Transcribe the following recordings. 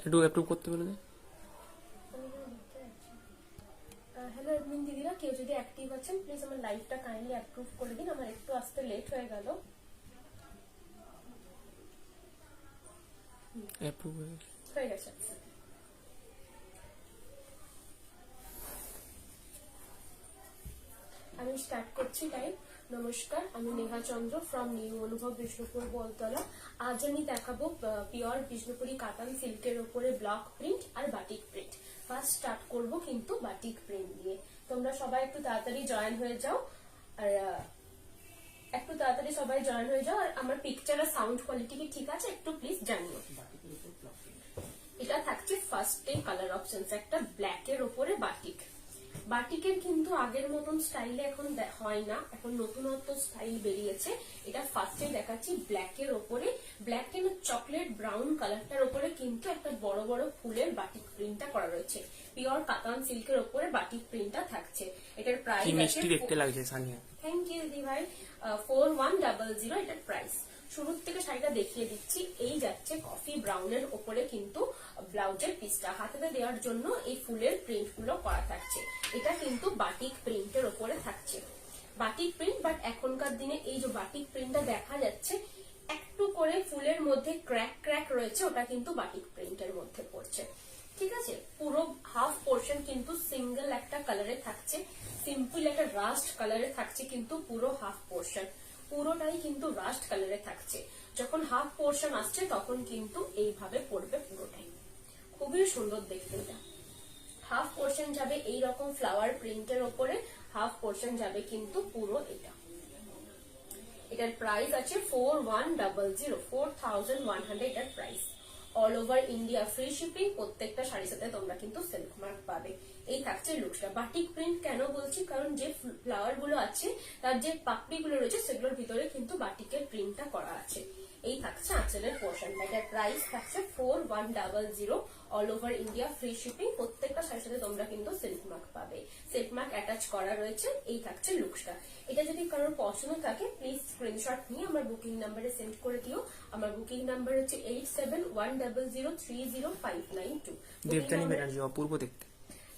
একটু অ্যাপ্রুভ করতে বলে দে। হ্যালো এডমিন দিদিরা, কেউ যদি অ্যাক্টিভ আছেন প্লিজ আমার লাইভটা কাইন্ডলি অ্যাপ্রুভ করে দিন। আমার একটু আসতে লেট হয়ে গেল। অ্যাপ্রুভ হয়ে গেছে। আমি স্টার্ট করছি টাইপ। নমস্কার, আমি নেহা চন্দ্র ফ্রম নিউ অনুভব বিষ্ণুপুর বলতলা। আজ আমি দেখাবো পিওর বিষ্ণুপুরি কাতান সিল্কের উপরে ব্লক প্রিন্ট আর বাটিক প্রিন্ট। ফার্স্ট স্টার্ট করব কিন্তু বাটিক প্রিন্ট দিয়ে। তোমরা সবাই একটু তাড়াতাড়ি জয়েন হয়ে যাও আর আমার পিকচার আর সাউন্ড কোয়ালিটি কি ঠিক আছে একটু প্লিজ জানিও। এটা থাকছে ফার্স্টে কালার অপশনস, একটা ব্ল্যাক এর উপরে বাটিক। বাটিকের কিন্তু আগের মতন স্টাইলে এখন হয় না, এখন নতুনত্ব স্টাইল বেরিয়েছে। এটা ফার্স্টে দেখাচ্ছি ব্ল্যাক এর ওপরে, ব্ল্যাক এর চকলেট ব্রাউন কালারটার উপরে কিন্তু একটা বড় বড় ফুলের বাটিক প্রিন্টটা করা রয়েছে। পিওর কাতান সিল্কের উপরে বাটিক প্রিন্টটা থাকছে। এটার প্রাইস মিষ্টি দেখতে লাগছে সানিয়া। থ্যাংক ইউ দিদি ভাই। 4100 এটার প্রাইস। শুরুর থেকে শাড়িটা দেখিয়ে দিচ্ছি। এই যাচ্ছে কফি ব্রাউনের ওপরে কিন্তু ব্লাউজের পিসটা হাতে দেওয়ার জন্য এই ফুলের প্রিন্ট গুলো করা থাকছে। এটা কিন্তু বাটিক প্রিন্টের ওপরে থাকছে, বাটিক প্রিন্ট। বাট এখনকার দিনে এই যে বাটিক প্রিন্টটা দেখা যাচ্ছে একটু করে ফুলের মধ্যে ক্র্যাক ক্র্যাক রয়েছে, ওটা কিন্তু বাটিক প্রিন্টের মধ্যে পড়ছে। ঠিক আছে, পুরো হাফ পোর্শন কিন্তু সিঙ্গেল একটা কালারে থাকছে, সিম্পল একটা রাস্ট কালারে থাকছে কিন্তু পুরো হাফ পোর্শন পুরোটাই কিন্তু রাস্ট কালারে থাকছে। যখন হাফ পোর্শন আসছে তখন কিন্তু এইভাবে পড়বে পুরোটাই। খুবই সুন্দর দেখতে। এটা হাফ পোর্শন যাবে এইরকম ফ্লাওয়ার প্রিন্টের ওপরে, হাফ পোর্শন যাবে কিন্তু পুরো এটা। এটার প্রাইস আছে 4100 এটার price. All over India free shipping. প্রত্যেকটা শাড়ির সাথে তোমরা কিন্তু সিল্ক মার্ক পাবে। এই থাকছে লুকসটা। বাটিক প্রিন্ট কেন বলছি, কারণ যে ফ্লাওয়ার গুলো আছে তার যে পাপড়ি গুলো রয়েছে সেগুলোর ভিতরে কিন্তু বাটিকের প্রিন্টটা করা আছে। এই থাকছে আঁচলের পোর্শনটা। এটার প্রাইস থাকছে 4100 all over India free shipping. প্রত্যেকটা শাড়ির সাথে তোমরা কিন্তু সিল্ক মার্ক পাবে, সিল্ক মার্ক অ্যাটাচ করা রয়েছে। এই থাকছে লুকসটা। এটা যদি কারোর পছন্দ থাকে প্লিজ স্ক্রিনশট নিয়ে আমার বুকিং নাম্বারে সেন্ড করে দিও। আমার বুকিং নাম্বার হচ্ছে 8710030592। দেবজানি ব্যানার্জি, অপূর্ব দেখতে।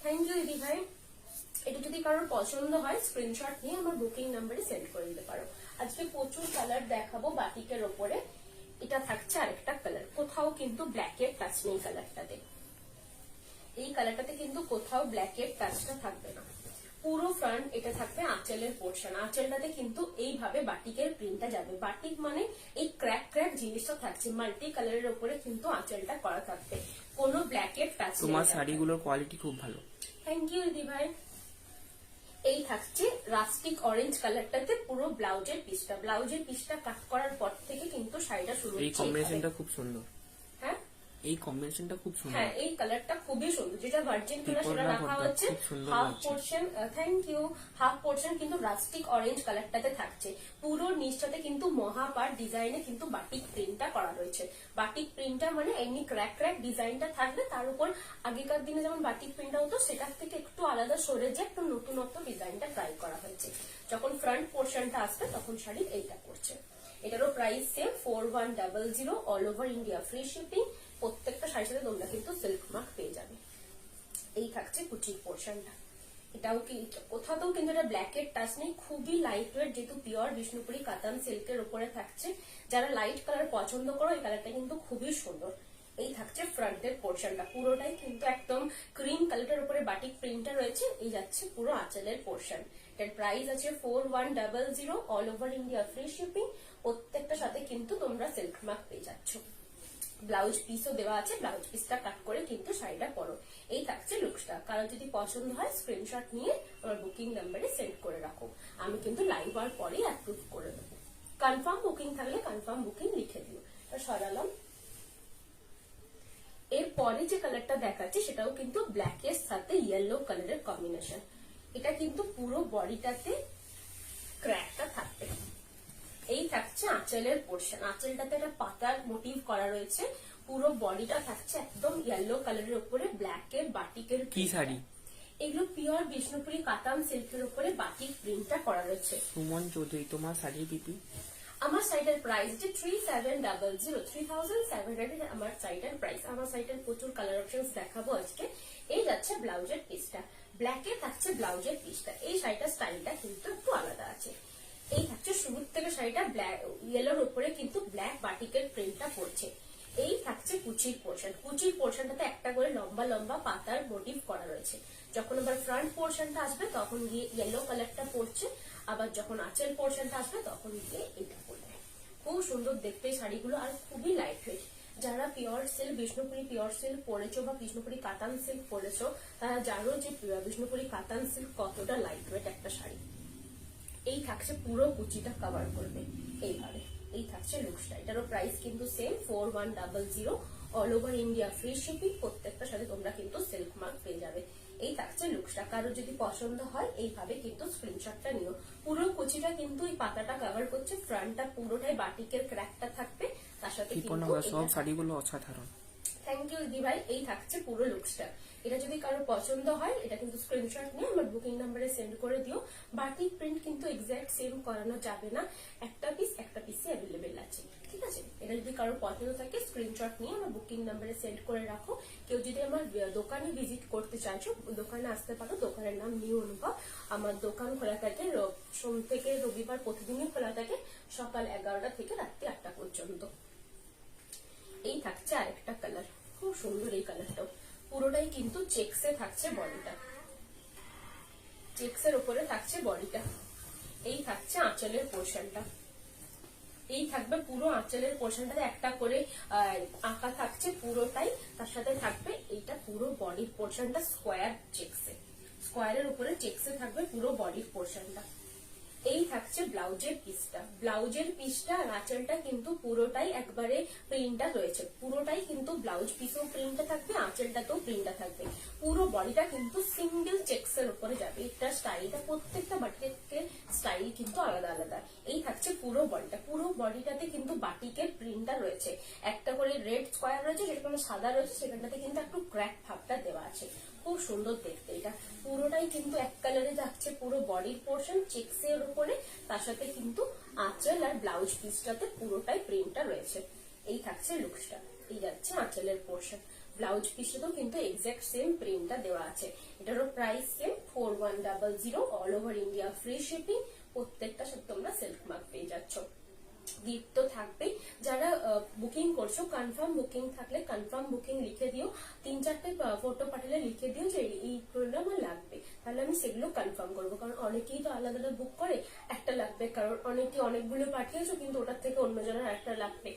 থ্যাংক ইউ দিদি ভাই। এটা যদি কারোর পছন্দ হয় স্ক্রিনশট নিয়ে আমার বুকিং নাম্বারে সেন্ড করে দিতে পারো। আজকে প্রচুর কালার দেখাবো বাটিকের ওপরে। এটা থাকছে আরেকটা কালার, কোথাও কিন্তু ব্ল্যাক এর টাচ নেই কালারটাতে। এই কালারটাতে কিন্তু কোথাও ব্ল্যাক এর টাচটা থাকবে না। পুরো ফ্রন্ট এটা থাকবে আঁচলের পোর্শন। আঁচলটাতে কিন্তু এইভাবে বাটিকের প্রিন্টটা যাবে। বাটিক মানে এই ক্র্যাক ক্র্যাক জিনিসটা থাকছে, মাল্টি কালারের উপরে কিন্তু আঁচলটা করা থাকবে, কোনো ব্ল্যাক এর টাচ নেই। তোমার শাড়িগুলোর কোয়ালিটি খুব ভালো। থ্যাংক ইউ দিদি ভাই। এই থাকছে রাস্টিক অরেঞ্জ কালারটাতে পুরো ব্লাউজের পিসটা। ব্লাউজের পিসটা কাট করার পর থেকে কিন্তু শাড়িটা শুরু হচ্ছে। এই কম্বিনেশনটা খুব সুন্দর। হ্যাঁ, এই কম্বিনেশনটা খুব সুন্দর। হ্যাঁ, এই কালারটা খুবই সুন্দর। যেটা ভার্জিন কালার সেটা রাখা হচ্ছে half portion. Thank you. Half portion কিন্তু রাস্টিক অরেঞ্জ কালারটাতে থাকছে। পুরো নিচটাতে কিন্তু মহাপার ডিজাইনে কিন্তু বাটিক প্রিন্টটা করা রয়েছে। বাটিক প্রিন্টটা মানে এমনি ক্র্যাক ক্র্যাক ডিজাইনটা থাকবে, তার উপর আগেকার দিনে যেমন বাটিক প্রিন্টটা হতো সেটার থেকে একটু আলাদা সরে যে একটু নতুনত্ব ডিজাইনটা ট্রাই করা হয়েছে। যখন ফ্রন্ট পোর্শনটা আসবে তখন শাড়ির এইটা করছে। এটারও price same 4100 all over India free shipping. প্রত্যেকটা শাড়ির সাথে তোমরা কিন্তু সিল্ক মার্ক পেয়ে যাবে। এই থাকছে কুচির পোর্শনটা। এটাও কি কোথাও কিন্তু এটা ব্ল্যাক এর টাচ নেই, খুবই লাইট ওয়েট, যেহেতু পিওর বিষ্ণুপুরি কাতান সিল্কের উপরে থাকছে। যারা লাইট কালার পছন্দ করো এই কালারটা কিন্তু খুবই সুন্দর। এই থাকছে ফ্রন্টের পোর্শনটা, পুরোটাই কিন্তু একদম ক্রিম কালারের উপরে বাটিক প্রিন্টটা রয়েছে। এই যাচ্ছে পুরো আঁচলের পোর্শন। এর প্রাইস আছে 4100 all over India free shipping. প্রত্যেকটা সাথে কিন্তু তোমরা সিল্ক মার্ক পেয়ে যাচ্ছ। ব্লাউজ পিসও দেওয়া আছে, ব্লাউজ পিসটা কাট করে কিন্তু শাড়িটা পরো। এই থাকছে লুকসটা। কারো যদি পছন্দ হয় স্ক্রিনশট নিয়ে আমার বুকিং নাম্বারে সেন্ড করে রাখো, আমি কিন্তু লাইভ আর পরে অ্যাপ্রুভ করে দেবো। কনফার্ম বুকিং থাকলে কনফার্ম বুকিং লিখে দিও। সরালাম। এরপরে যে কালারটা দেখাচ্ছি সেটাও কিন্তু ব্ল্যাক এর সাথে ইয়েলো কালারের কম্বিনেশন। এটা কিন্তু পুরো বডিটাতে ক্র্যাকটা থাকবে। এই থাকছে আঁচলের পোর্শন। আঁচলটাতে একটা পাতার মোটিভ করা রয়েছে। পুরো বডিটা থাকছে একদম ইয়েলো কালারের উপরে ব্ল্যাক এর বাটিকের। কি শাড়ি এগুলো? পিওর বিষ্ণুপুরি কাতান সিল্কের উপরে বাটিক প্রিন্টটা করা রয়েছে। সুমন চৌধুরী, তোমার শাড়ি পিপি। আমার সাইটের প্রাইস হচ্ছে 3700 3700 আমার সাইটের প্রাইস। আমার সাইটের প্রচুর কালার অপশনস দেখাবো আজকে। এই যাচ্ছে ব্লাউজের পিসটা, ব্ল্যাকে থাকছে ব্লাউজের পিসটা। এই শাড়িটার স্টাইলটা কিন্তু একটু আলাদা আছে। এই থাকছে শুরুর থেকে শাড়িটা ব্ল্যাক ইয়েলোর উপরে কিন্তু ব্ল্যাক বাটিকের প্রিন্টটা পড়ছে। এই থাকছে কুচির পোর্শন, কুচির পোর্শনটাতে একটা করে লম্বা লম্বা পাতার মোটিভ করা রয়েছে। যখন আবার ফ্রন্ট পোর্শনটা আসবে তখন গিয়ে ইয়েলো কালারটা পড়ছে, আবার যখন আঁচল পোর্শনটা আসবে তখন গিয়ে এটা পড়বে। খুব সুন্দর দেখতে শাড়িগুলো, আর খুবই লাইট ওয়েট। যারা pure silk, Bishnupuri pure silk পরেছো বা বিষ্ণুপুরি কাতান সিল্ক পরেছো, তারা জানো যে বিষ্ণুপুরি কাতান সিল্ক কতটা লাইট ওয়েট একটা শাড়ি। এই থাকছে পুরো কুচিটা কভার করবে এইভাবে। এই থাকছে লুকসটা। এটারও প্রাইস কিন্তু same 4100, all over India free shipping. প্রত্যেকটার সাথে তোমরা কিন্তু সিল্ক মার্ক পেয়ে যাবে। এই থাকছে লুকসটা। কারো যদি পছন্দ হয় এইভাবে কিন্তু স্ক্রিনশটটা নিও। পুরো কুচিটা কিন্তু এই পাতাটা কভার করছে, ফ্রন্টটা পুরোটাই বাটিকের ক্র্যাকটা থাকবে, তার সাথে কিন্তু সব শাড়িগুলো অসাধারণ। থ্যাংক ইউ দিদি ভাই। এই থাকছে পুরো লুকসটা। এটা যদি কারো পছন্দ হয় এটা কিন্তু স্ক্রিনশট নিয়ে আমার বুকিং নাম্বারে সেন্ড করে দিও। বাটিক প্রিন্ট কিন্তু এক্স্যাক্ট সেম করানো যাবে না, একটা পিসে অ্যাভেলেবেল আছে, ঠিক আছে? এটা যদি কারো পছন্দ থাকে স্ক্রিনশট নিয়ে আমার বুকিং নাম্বারে সেন্ড করে রাখো। কেউ যদি আমার দোকানে ভিজিট করতে চাইছো, দোকানে আসতে পারো। দোকানের নাম নিউ অনুভব। আমার দোকান খোলা থাকে সোম থেকে রবিবার, প্রতিদিনই খোলা থাকে, সকাল 11টা থেকে রাত্রি 8টা পর্যন্ত। এই থাকছে আরেকটা কালার, খুব সুন্দর এই কালারটাও। পুরোটাই কিন্তু চেক্সে থাকছে বডিটা, চেক্সের উপরে থাকছে বডিটা। এই থাকছে আঁচলের পোর্শনটা। এই থাকবে পুরো আঁচলের পোর্শনটাতে একটা করে আঁকা থাকছে পুরোটাই। তার সাথে থাকবে এইটা পুরো বডির পোর্শনটা স্কোয়ার চেক্সে, স্কোয়ারের উপরে চেক্সে থাকবে পুরো বডির পোর্শনটা। এই থাকছে ব্লাউজের পিসটা, ব্লাউজের পিসটা আর আঁচলটা কিন্তু পুরোটাই একবারে প্রিন্টটা রয়েছে। পুরোটাই কিন্তু ব্লাউজ পিসও প্রিন্টটা থাকবে, আঁচলটাতেও প্রিন্টটা থাকবে। পুরো বডিটা কিন্তু সিঙ্গেল চেক্সের উপরে যাবে। এটা স্টাইলটা প্রত্যেকটা বাটিকের স্টাইল কিন্তু আলাদা আলাদা। এই থাকছে পুরো বডিটা, পুরো বডিটাতে কিন্তু বাটিকের প্রিন্টটা রয়েছে। একটা করে রেড স্কোয়ার রয়েছে, যেখানে সাদা রয়েছে, সেখানটাতে কিন্তু একটু ক্র্যাক ভাবটা দেওয়া আছে। খুব সুন্দর দেখতে। এটা পুরোটাই কিন্তু এক কালারে যাচ্ছে, পুরো বডির পোর্শন চেক্সের উপরে, তার সাথে কিন্তু আঁচল আর ব্লাউজ পিসটাতে পুরোটাই প্রিন্টটা রয়েছে। এই থাকছে লুকসটা। এই যাচ্ছে আঁচলের পোর্শন, ব্লাউজ পিসটাতেও কিন্তু এক্স্যাক্ট সেম প্রিন্টটা দেওয়া আছে। এটারও price same 4100, all over India free shipping. প্রত্যেকটা সাথে তোমরা সিল্ক মার্ক পেয়ে যাচ্ছ। গিফট তো থাকবেই। যারা বুকিং করছো, কনফার্ম বুকিং থাকলে কনফার্ম বুকিং লিখে দিও। 3-4টে ফটো পাঠালে লিখে দিও যে এইগুলো আমার লাগবে, তাহলে আমি সেগুলো কনফার্ম করবো। কারণ অনেকেই তো আলাদা আলাদা বুক করে, একটা লাগবে, কারণ অনেকে অনেকগুলো পাঠিয়েছো কিন্তু ওটার থেকে অন্য জনের একটা লাগবে।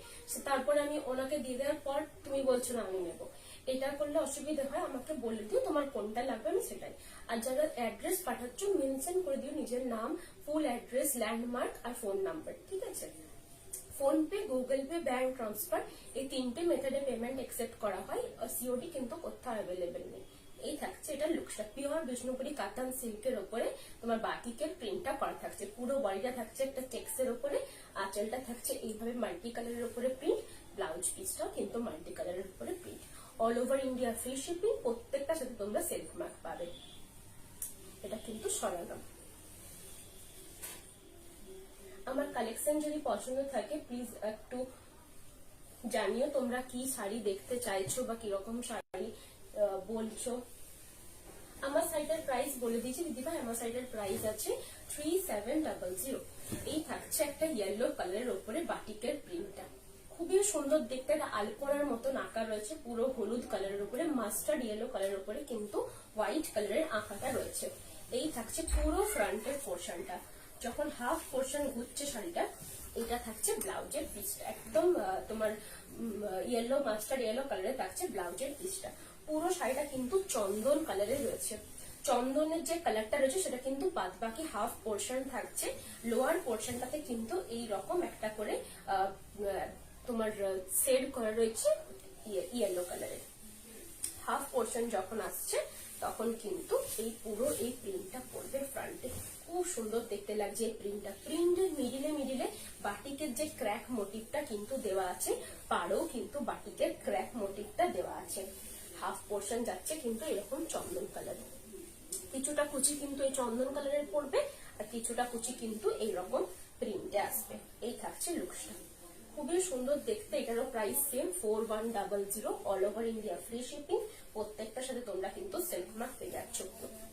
তারপরে আমি ওনাকে দিয়ে দেওয়ার পর তুমি বলছো না আমি নেবো, এটা করলে অসুবিধা হয়। আমাকে বলে দিও তোমার কোনটা লাগবে, আমি সেটাই। আর যারা অ্যাড্রেস পাঠাচ্ছ মেনশন করে দিও নিজের নাম, ফুল অ্যাড্রেস, ল্যান্ডমার্ক আর ফোন নাম্বার, ঠিক আছে? Phone pay, Google pay, bank transfer, এই 3টে মেথডে পেমেন্ট একসেপ্ট করা হয়। সিওডি কিন্তু কোথাও অ্যাভেলেবেল নেই। এই থাকছে এটা লুকসটা। পিওর বিষ্ণুপুরি কাতান সিল্কের উপরে তোমার বাটিকের প্রিন্টটা করা থাকছে। পুরো বডিটা থাকছে একটা চেক্সের উপরে, আঁচলটা থাকছে এইভাবে মাল্টি কালারের উপরে প্রিন্ট, ব্লাউজ পিসটাও কিন্তু মাল্টি কালারের উপরে print. All over India free shipping. প্রত্যেকটার সাথে তোমরা সিল্ক মার্ক পাবে। এটা কিন্তু সরানো। আমার কালেকশন যদি পছন্দ থাকে প্লিজ একটু জানিও তোমরা কি শাড়ি দেখতে চাইছো বা কিরকম শাড়ি বলছো। আমার সাইটের প্রাইস বলে দিয়েছি দিদিভাই, আমার সাইটের প্রাইস আছে 3700। এই থাকছে একটা ইয়েলো কালারের উপরে বাটিকের প্রিন্টটা, খুবই সুন্দর দেখতে। একটা আলপনার মতন আঁকা রয়েছে, পুরো হলুদ কালারের উপরে, মাস্টার্ড ইয়েলো কালারের উপরে কিন্তু হোয়াইট কালারের আঁকাটা রয়েছে। এই থাকছে পুরো ফ্রন্টের পোর্শনটা। যখন হাফ পোর্শন ঘুরছে শাড়িটা, এটা থাকছে ব্লাউজের পিসটা, একদম তোমার ইয়েলো, মাস্টার্ড ইয়েলো কালারে থাকছে ব্লাউজের পিসটা। পুরো শাড়িটা কিন্তু চন্দন কালারে রয়েছে। চন্দনের যে কালারটা রয়েছে সেটা কিন্তু বাদ বাকি হাফ পোর্শন থাকছে। লোয়ার পোর্শনটাতে কিন্তু এই রকম একটা করে তোমার শেড করা রয়েছে ইয়েলো কালারের। হাফ পোর্শন যখন আসছে তখন কিন্তু এই পুরো এই প্রিন্টটা পড়বে ফ্রন্টে। খুব সুন্দর দেখতে লাগছে এই প্রিন্টটা। প্রিন্টের মিডিলে বাটিকের যে ক্র্যাক মোটিভটা কিন্তু দেওয়া আছে, পাড়েও কিন্তু বাটিকের ক্র্যাক মোটিভটা দেওয়া আছে। হাফ পোর্শন যাচ্ছে কিন্তু এরকম চন্দন কালারের, কিছুটা কুচি কিন্তু এই চন্দন কালারের পড়বে, আর কিছুটা কুচি কিন্তু এইরকম প্রিন্টে আসবে। এই থাকছে লুকসটা, খুবই সুন্দর দেখতে। এটারও price same 4100, all over India free shipping. প্রত্যেকটার সাথে তোমরা কিন্তু সেলফ মার্ক পেয়ে যাচ্ছ।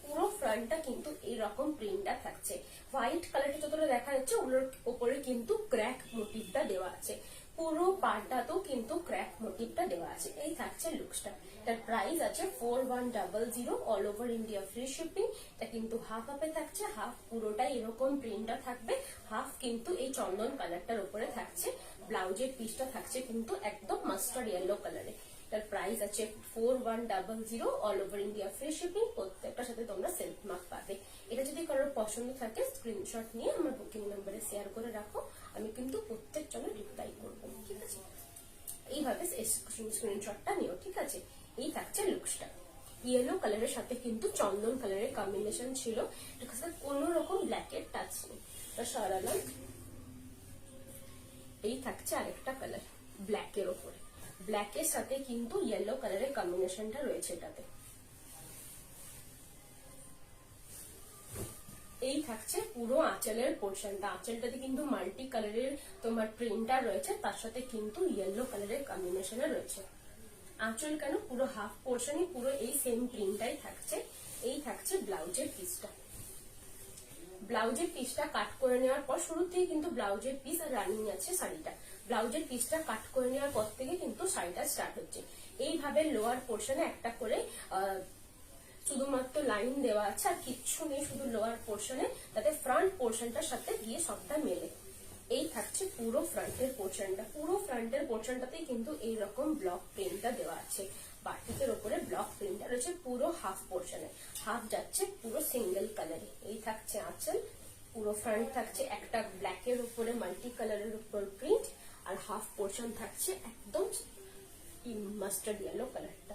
পুরো ফ্রন্টটা কিন্তু এইরকম প্রিন্টটা থাকছে। হোয়াইট কালারটা যতটা দেখা যাচ্ছে ওগুলোর উপরে কিন্তু ক্র্যাক মোটিভটা দেওয়া আছে। পুরো পার্টটাতেও কিন্তু ক্র্যাক মোটিভটা দেওয়া আছে। এই থাকছে লুকসটা। এটার প্রাইস আছে 4100, all over India free shipping. এটা কিন্তু হাফ হাফে থাকছে, হাফ পুরোটাই এরকম প্রিন্টটা থাকবে, হাফ কিন্তু এই চন্দন কালারটার উপরে থাকছে। ব্লাউজের পিসটা থাকছে কিন্তু একদম মাস্টার্ড ইয়েলো কালারে। এটার প্রাইস আছে 4100, all over India free shipping. প্রত্যেকটার সাথে তোমরা সেলফ মার্ক পাবে। এটা যদি কারোর পছন্দ থাকে স্ক্রিনশট নিয়ে আমার বুকিং নাম্বারে শেয়ার করে রাখো, আমি কিন্তু প্রত্যেক জনের রিপ্লাই করবো, ঠিক আছে? এইভাবে স্ক্রিনশটটা নিও, ঠিক আছে? এই থাকছে লুকসটা। ইয়েলো কালারের সাথে কিন্তু চন্দন কালারের কম্বিনেশন ছিল, এটার সাথে কোনো রকম ব্ল্যাকের টাচ নেই। সরালাম। এই থাকছে আরেকটা কালার ব্ল্যাকের ওপরে, ব্ল্যাকের সাথে কিন্তু ইয়েলো কালারের কম্বিনেশনটা রয়েছে এটাতে। এই থাকছে পুরো আঁচলের পোর্শনটা। আঁচলটাতে কিন্তু মাল্টি কালারের তোমার প্রিন্টটা রয়েছে, তার সাথে কিন্তু ইয়েলো কালারের কম্বিনেশনে রয়েছে। আঁচল কেন, পুরো হাফ পোর্শনই পুরো এই সেম প্রিন্টটাই থাকছে। এই থাকছে ব্লাউজের পিসটা। ব্লাউজের পিসটা কাট করে নেওয়ার পর, শুরু থেকে কিন্তু ব্লাউজের পিস আর রানিং আছে শাড়িটা। ব্লাউজের পিসটা কাট করে নেওয়ার পর থেকে কিন্তু শাড়িটা স্টার্ট হচ্ছে। এইভাবে লোয়ার পোর্শনে একটা করে শুধুমাত্র লাইন দেওয়া আছে, আর কিচ্ছু নেই, শুধু লোয়ার পোর্শনে, তাতে ফ্রন্ট পোর্শনটার সাথে গিয়ে সবটা মেলে। এই থাকছে পুরো ফ্রন্টের পোর্শনটা। পুরো ফ্রন্টের পোর্শনটাতেই কিন্তু এইরকম ব্লক প্রিন্টটা দেওয়া আছে। বাটিকের উপরে ব্লক প্রিন্টটা রয়েছে পুরো হাফ পোর্শনে, হাফ যাচ্ছে পুরো সিঙ্গেল কালারে। এই থাকছে আঁচল। পুরো ফ্রন্ট থাকছে একটা ব্ল্যাকের উপরে মাল্টি কালারের উপর প্রিন্ট, আর হাফ পোর্শন থাকছে একদম মাস্টার্ড ইয়েলো কালারটা।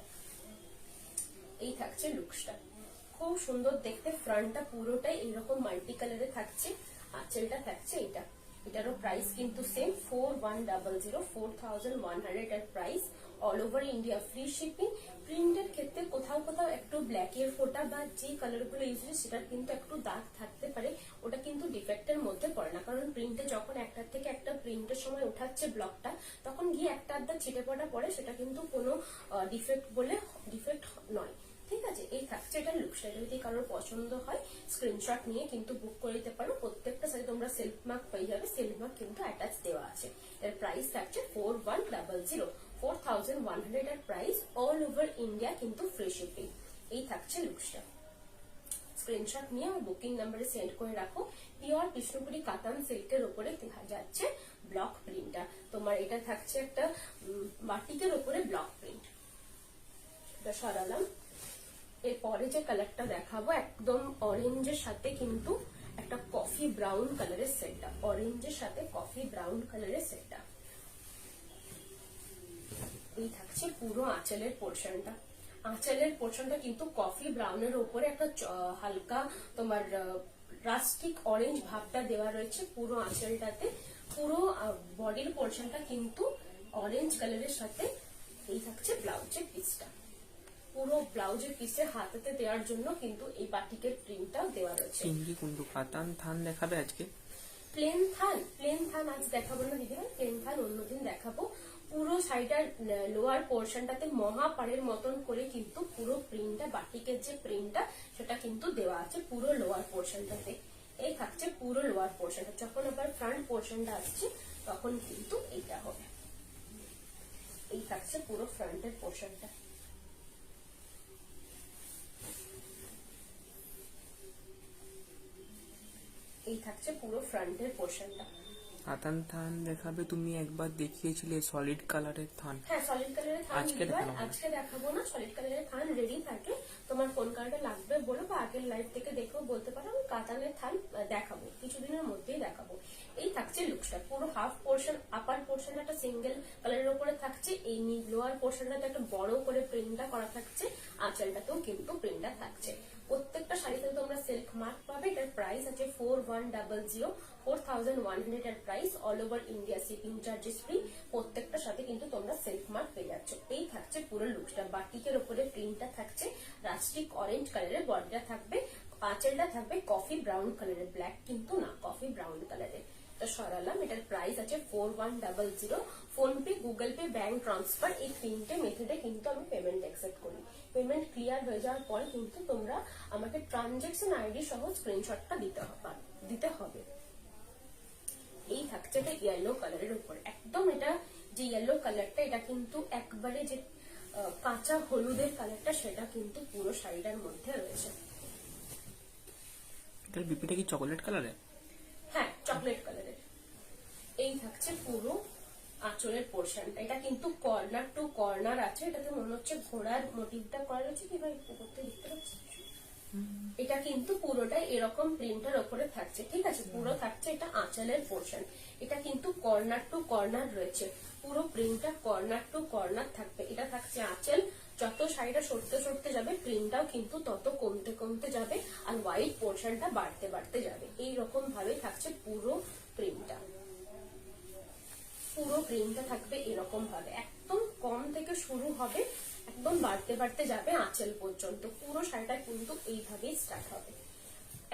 এই থাকছে লুকসটা, খুব সুন্দর দেখতে। ফ্রন্টটা পুরোটাই এরকম মাল্টি কালারে থাকছে, আঁচলটা থাকছে এটা। এটারও প্রাইস কিন্তু সেম 4100, 4100 এর price, all over India free shipping. প্রিন্টের ক্ষেত্রে কোথাও কোথাও একটু ব্ল্যাকের ফোটা বা যে কালার গুলো ইউজ হচ্ছে সেটার কিন্তু একটু দাগ থাকতে পারে, ওটা কিন্তু ডিফেক্টের মধ্যে পড়ে না। কারণ প্রিন্টে যখন একটার থেকে একটা প্রিন্টের সময় উঠাচ্ছে ব্লকটা, তখন গিয়ে একটা আধটা ছিটে পড়া পড়ে, সেটা কিন্তু কোনো ডিফেক্ট বলে ডিফেক্ট নয়, ঠিক আছে? এই থাকছে এটা লুকসটা। যদি কারোর পছন্দ হয় স্ক্রিনশট নিয়ে কিন্তু বুক করে দিতে পারো। প্রত্যেকটা সাথে তোমরা সেলফ মার্ক পেয়ে যাবে, সেলফ মার্ক কিন্তু অ্যাটাচ দেওয়া আছে। এর প্রাইস থাকছে 4100, 4100 এর প্রাইস, অল ওভার ইন্ডিয়া কিন্তু ফ্রি শিপিং। এই থাকছে লুকসটা। স্ক্রিনশট নিয়ে আমার বুকিং নাম্বারে সেন্ড করে রাখো। পিওর বিষ্ণুপুরি কাতান সিল্কের উপরে দেখা যাচ্ছে ব্লক প্রিন্টটা তোমার। এটা থাকছে একটা বাটিকের উপরে ব্লক প্রিন্ট। এটা সরালাম। এরপরে যে কালারটা দেখাবো একদম অরেঞ্জের সাথে কিন্তু একটা কফি ব্রাউন কালারের সেটটা, অরেঞ্জের সাথে কফি ব্রাউন কালারের সেটটা। এই থাকছে পুরো আঁচলের পোর্শনটা। আঁচলের পোর্শনটা কিন্তু কফি ব্রাউনের উপরে একটা হালকা তোমার রাস্টিক অরেঞ্জ ভাবটা দেওয়া রয়েছে পুরো আঁচলটাতে। পুরো বডির পোর্শনটা কিন্তু অরেঞ্জ কালারের সাথে। এই থাকছে ব্লাউজের পিসটা। পুরো ব্লাউজের পিসে হাতাতে দেওয়ার জন্য কিন্তু এই বাটিকের প্রিন্টটা দেওয়া রয়েছে। কিন্তু কাতান থান দেখাবে আজকে? প্লেন থান আজ দেখাবো না দিদি, প্লেন থান অন্যদিন দেখাবো। পুরো শাড়িটার লোয়ার পোর্শনটাতে মহাপাড়ের মতন করে কিন্তু পুরো প্রিন্টটা, বাটিকের যে প্রিন্টটা সেটা কিন্তু দেওয়া আছে পুরো লোয়ার পোর্শনটাতে। এই থাকছে পুরো লোয়ার পোর্শনটা। যখন আবার ফ্রন্ট পোর্শনটা আসছে তখন কিন্তু এইটা হবে। এই থাকছে পুরো ফ্রন্টের পোর্শনটা। এই থাকছে পুরো ফ্রন্টের পোর্শনটা। কাতান থান দেখাবে? তুমি একবার দেখিয়েছিলে সলিড কালারের থান। হ্যাঁ, সলিড কালারের থান আজকে দেখাবো না। সলিড কালারের থান রেডি থাকে, তোমার কোন কালারটা লাগবে বলো, বা আগের লাইভ থেকে দেখেও বলতে পারো। আমি কাতানের থান দেখাবো, কিছুদিনের মধ্যেই দেখাবো। এই থাকছে লুকসটা। পুরো হাফ পোর্শন, আপার পোর্শন একটা সিঙ্গেল কালারের উপরে থাকছে, এই লোয়ার পোর্শনটাতে একটা বড় করে প্রিন্টটা করা থাকছে, আঁচলটাতেও কিন্তু প্রিন্টটা থাকছে। প্রত্যেকটা শাড়িতে তোমরা সিল্ক মার্ক পাবে। এটার প্রাইস আছে 4100, 4100 এর price, all over India shipping charges free. প্রত্যেকটা সাথে কিন্তু তোমরা সিল্ক মার্ক পেয়ে যাচ্ছ। এই থাকছে পুরো লুকসটা। বাটিকের উপরে প্রিন্টটা থাকছে রাস্টিক অরেঞ্জ কালারের, বডিটা থাকবে, আঁচলটা থাকবে কফি ব্রাউন কালারের, ব্ল্যাক কিন্তু না, কফি ব্রাউন কালারের। এটা সরালাম। এটার প্রাইস আছে 4100। Phone pay, Google pay, bank transfer, এই তিনটে মেথডে কিন্তু আমি পেমেন্ট অ্যাকসেপ্ট করি। পেমেন্ট ক্লিয়ার হয়ে যাওয়ার পরে কিন্তু তোমরা আমাকে ট্রানজেকশন আইডি সহ স্ক্রিনশটটা দিতে হবে। এই থাকছে এটা ইয়েলো কালারের উপর, একদম এটা যে ইয়েলো কালারটা এটা কিন্তু একবারে যে কাঁচা হলুদের কালারটা সেটা কিন্তু পুরো শাড়িটার মধ্যে রয়েছে। এটার বিপিটা কি চকলেট কালারের? হ্যাঁ, চকলেট কালারের। এই থাকছে পুরো আঁচলের পোর্শনটা। এটা কিন্তু কর্নার টু কর্নার আছে, এটাতে মনে হচ্ছে ঘোড়ার মোটিভটা করা রয়েছে কি ভাই করতে দেখতে পাচ্ছি। এটা কিন্তু পুরোটাই এরকম প্রিন্টের ওপরে থাকছে, ঠিক আছে? পুরো থাকছে এটা আঁচলের পোর্শন। এটা কিন্তু কর্নার টু কর্নার রয়েছে, পুরো প্রিন্টটা কর্নার টু কর্নার থাকবে। এটা থাকছে আঁচল। যত শাড়িটা সরতে সরতে যাবে প্রিন্টটাও কিন্তু তত কমতে কমতে যাবে, আর হোয়াইট পোর্শনটা বাড়তে বাড়তে যাবে। এইরকম ভাবে থাকছে পুরো প্রিন্টটা। পুরো প্রিন্টটা থাকবে এরকম ভাবে, একদম কম থেকে শুরু হবে, একদম বাড়তে বাড়তে যাবে আঁচল পর্যন্ত। পুরো শাড়িটা কিন্তু এইভাবেই স্টার্ট হবে।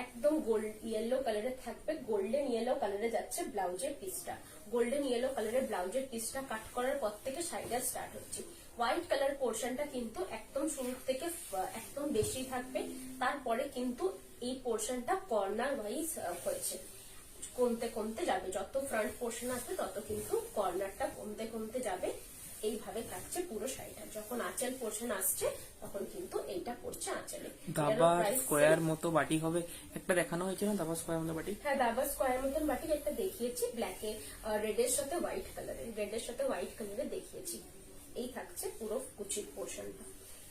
একদম গোল্ড ইয়েলো কালারে থাকবে, গোল্ডেন ইয়েলো কালারে যাচ্ছে ব্লাউজের পিসটা। গোল্ডেন ইয়েলো কালারের ব্লাউজের পিসটা কাট করার পর থেকে শাড়িটা স্টার্ট হচ্ছে। হোয়াইট কালার পোর্শনটা কিন্তু একদম শুরু থেকে একদম বেশি থাকবে, তারপরে কিন্তু এই পোর্শনটা কর্নার ওয়াইজ হয়েছে, কমতে কমতে যাবে। যত ফ্রন্ট পোর্শন আসবে তত কিন্তু কর্নারটা কমতে কমতে যাবে। এইভাবে থাকছে পুরো শাড়িটা। যখন আঁচল পোর্শন আসছে তখন কিন্তু এইটা পড়ছে আঁচলে। দাবা স্কোয়ার মতো বাটি হবে, একটা দেখানো হয়েছে না দাবা স্কোয়ার মতো বাটি? হ্যাঁ, দাবা স্কোয়ার মতন বাটি একটা দেখিয়েছি, ব্ল্যাকে রেডের সাথে হোয়াইট কালারের, রেডের সাথে হোয়াইট কালারে দেখিয়েছি। এই থাকছে পুরো কুচির পোর্শনটা।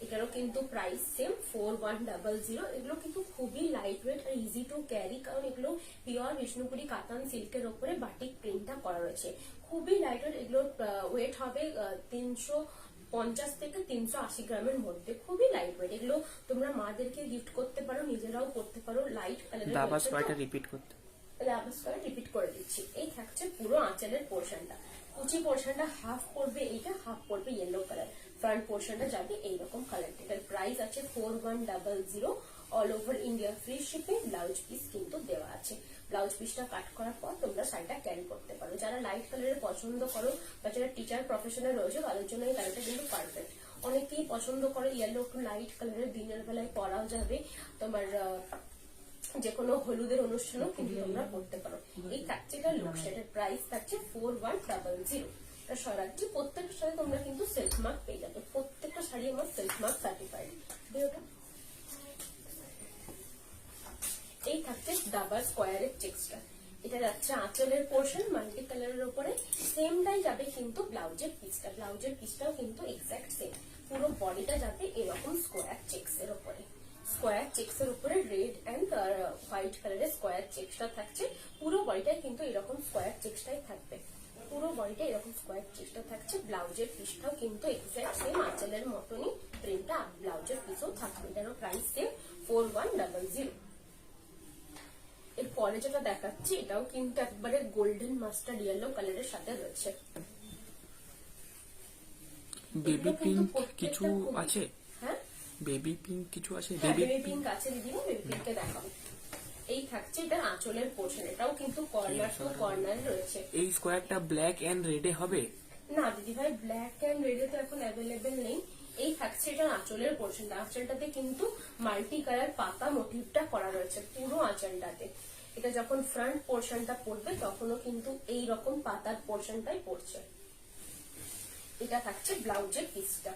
এটারও কিন্তু প্রাইস সেম 4100। এগুলো কিন্তু খুবই লাইট ওয়েট আর ইজি টু ক্যারি, কারণ এগুলো পিওর বিষ্ণুপুরি কাতান সিল্কের ওপরে বাটিক প্রিন্টটা করা রয়েছে। খুবই লাইট ওয়েট, এগুলোর ওয়েট হবে 350 থেকে 380 গ্রামের মধ্যে। খুবই লাইট ওয়েট, এগুলো তোমরা মাদেরকে গিফট করতে পারো, নিজেরাও করতে পারো। লাইট কালারের দাবা স্কোয়ারটা রিপিট করতে, দাবা স্কোয়ার রিপিট করে দিচ্ছি। এই থাকছে পুরো আঁচলের পোর্শনটা। কুচি পোর্শনটা হাফ পড়বে, এইটা হাফ পড়বে ইয়েলো কালার। ফ্রন্ট পোর্শনটা যাবে এইরকম কালার। এটার প্রাইস আছে 4100। All over India free shipping. Blouse piece কিন্তু দেওয়া আছে। ব্লাউজ পিসটা কাট করার পর তোমরা শাড়িটা ক্যারি করতে পারো। যারা লাইট কালারের পছন্দ করো বা যারা টিচার প্রফেশনে রয়েছে তাদের জন্য এই কালারটা কিন্তু পারফেক্ট। অনেকেই পছন্দ করে ইয়েলো একটু লাইট কালারের, দিনের বেলায় পরাও যাবে, তোমার যে কোনো হলুদের অনুষ্ঠানও কিন্তু তোমরা করতে পারো। এই থাকছে এটা লুক। সেটার প্রাইস থাকছে 4100। এটা সরাচ্ছি। প্রত্যেকটা শাড়ি তোমরা কিন্তু সিল্ক মার্ক পেয়ে যাবে, প্রত্যেকটা শাড়ি আমার সিল্ক মার্ক সার্টিফাইড। এই থাকছে দাবা স্কোয়ারের চেক্সটা। এটা যাচ্ছে আঁচলের পোর্শন মাল্টি কালারের উপরে, সেমটাই যাবে কিন্তু ব্লাউজের পিসটা। ব্লাউজের পিসটাও কিন্তু এক্সাক্ট সেম। পুরো বডিটা যাবে এরকম স্কোয়ার চেক্সের উপরে। স্কোয়ার চেক্সের উপরে রেড এন্ড হোয়াইট কালারের স্কোয়ার চেক্সটা থাকছে। পুরো বডিটাই কিন্তু এরকম স্কোয়ার চেক্সটাই থাকবে। পুরো বডিটা এরকম স্কোয়ার চেক্সটা থাকছে। ব্লাউজের পিসটাও কিন্তু এক্সাক্ট সেম আঁচলের মতনই প্রিন্টটা ব্লাউজের পিসও থাকবে। এটারও প্রাইস সেম 4100। এরপরে যেটা দেখাচ্ছি এটাও কিন্তু একবারে গোল্ডেন মাস্টার্ড ইয়েলো কালারের সাথে রয়েছে। বেবি পিঙ্ক কিছু আছে? হ্যাঁ, বেবি পিঙ্ক কিছু আছে? বেবি পিঙ্ক আছে দিদি, বেবি পিঙ্কে দেখাবো। এই থাকছে এটা আঁচলের পোর্শন। এটাও কিন্তু কর্নার টু কর্নারে রয়েছে। এই স্কোয়ারটা ব্ল্যাক এন্ড রেডে হবে? না দিদি ভাই, ব্ল্যাক এন্ড রেডে তো এখন অ্যাভেলেবেল নেই। এই থাকছে এটা আঁচলের পোর্শনটা। আঁচলটাতে কিন্তু মাল্টি কালার পাতা মোটিভটা করা রয়েছে পুরো আঁচলটাতে। এটা যখন ফ্রন্ট পোর্শনটা পড়বে তখনও কিন্তু এই রকম পাতার পোর্শনটাই পড়ছে। এটা থাকছে ব্লাউজের পিসটা।